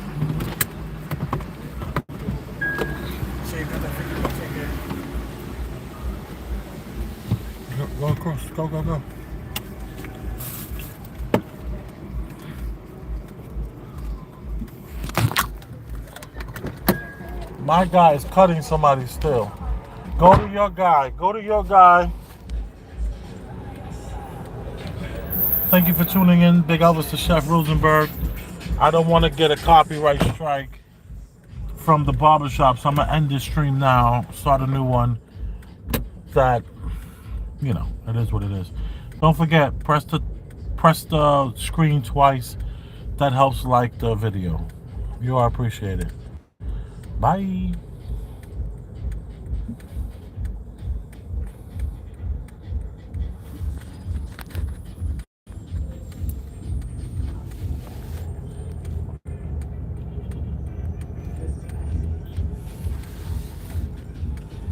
Go across. Go, go, go. My guy is cutting somebody still. Go to your guy. Go to your guy. Thank you for tuning in. Big Elvis to Chef Rosenberg. I don't want to get a copyright strike from the barbershop, so I'm going to end this stream now. Start a new one. That, you know, it is what it is. Don't forget, press the screen twice. That helps like the video. You are appreciated. Bye.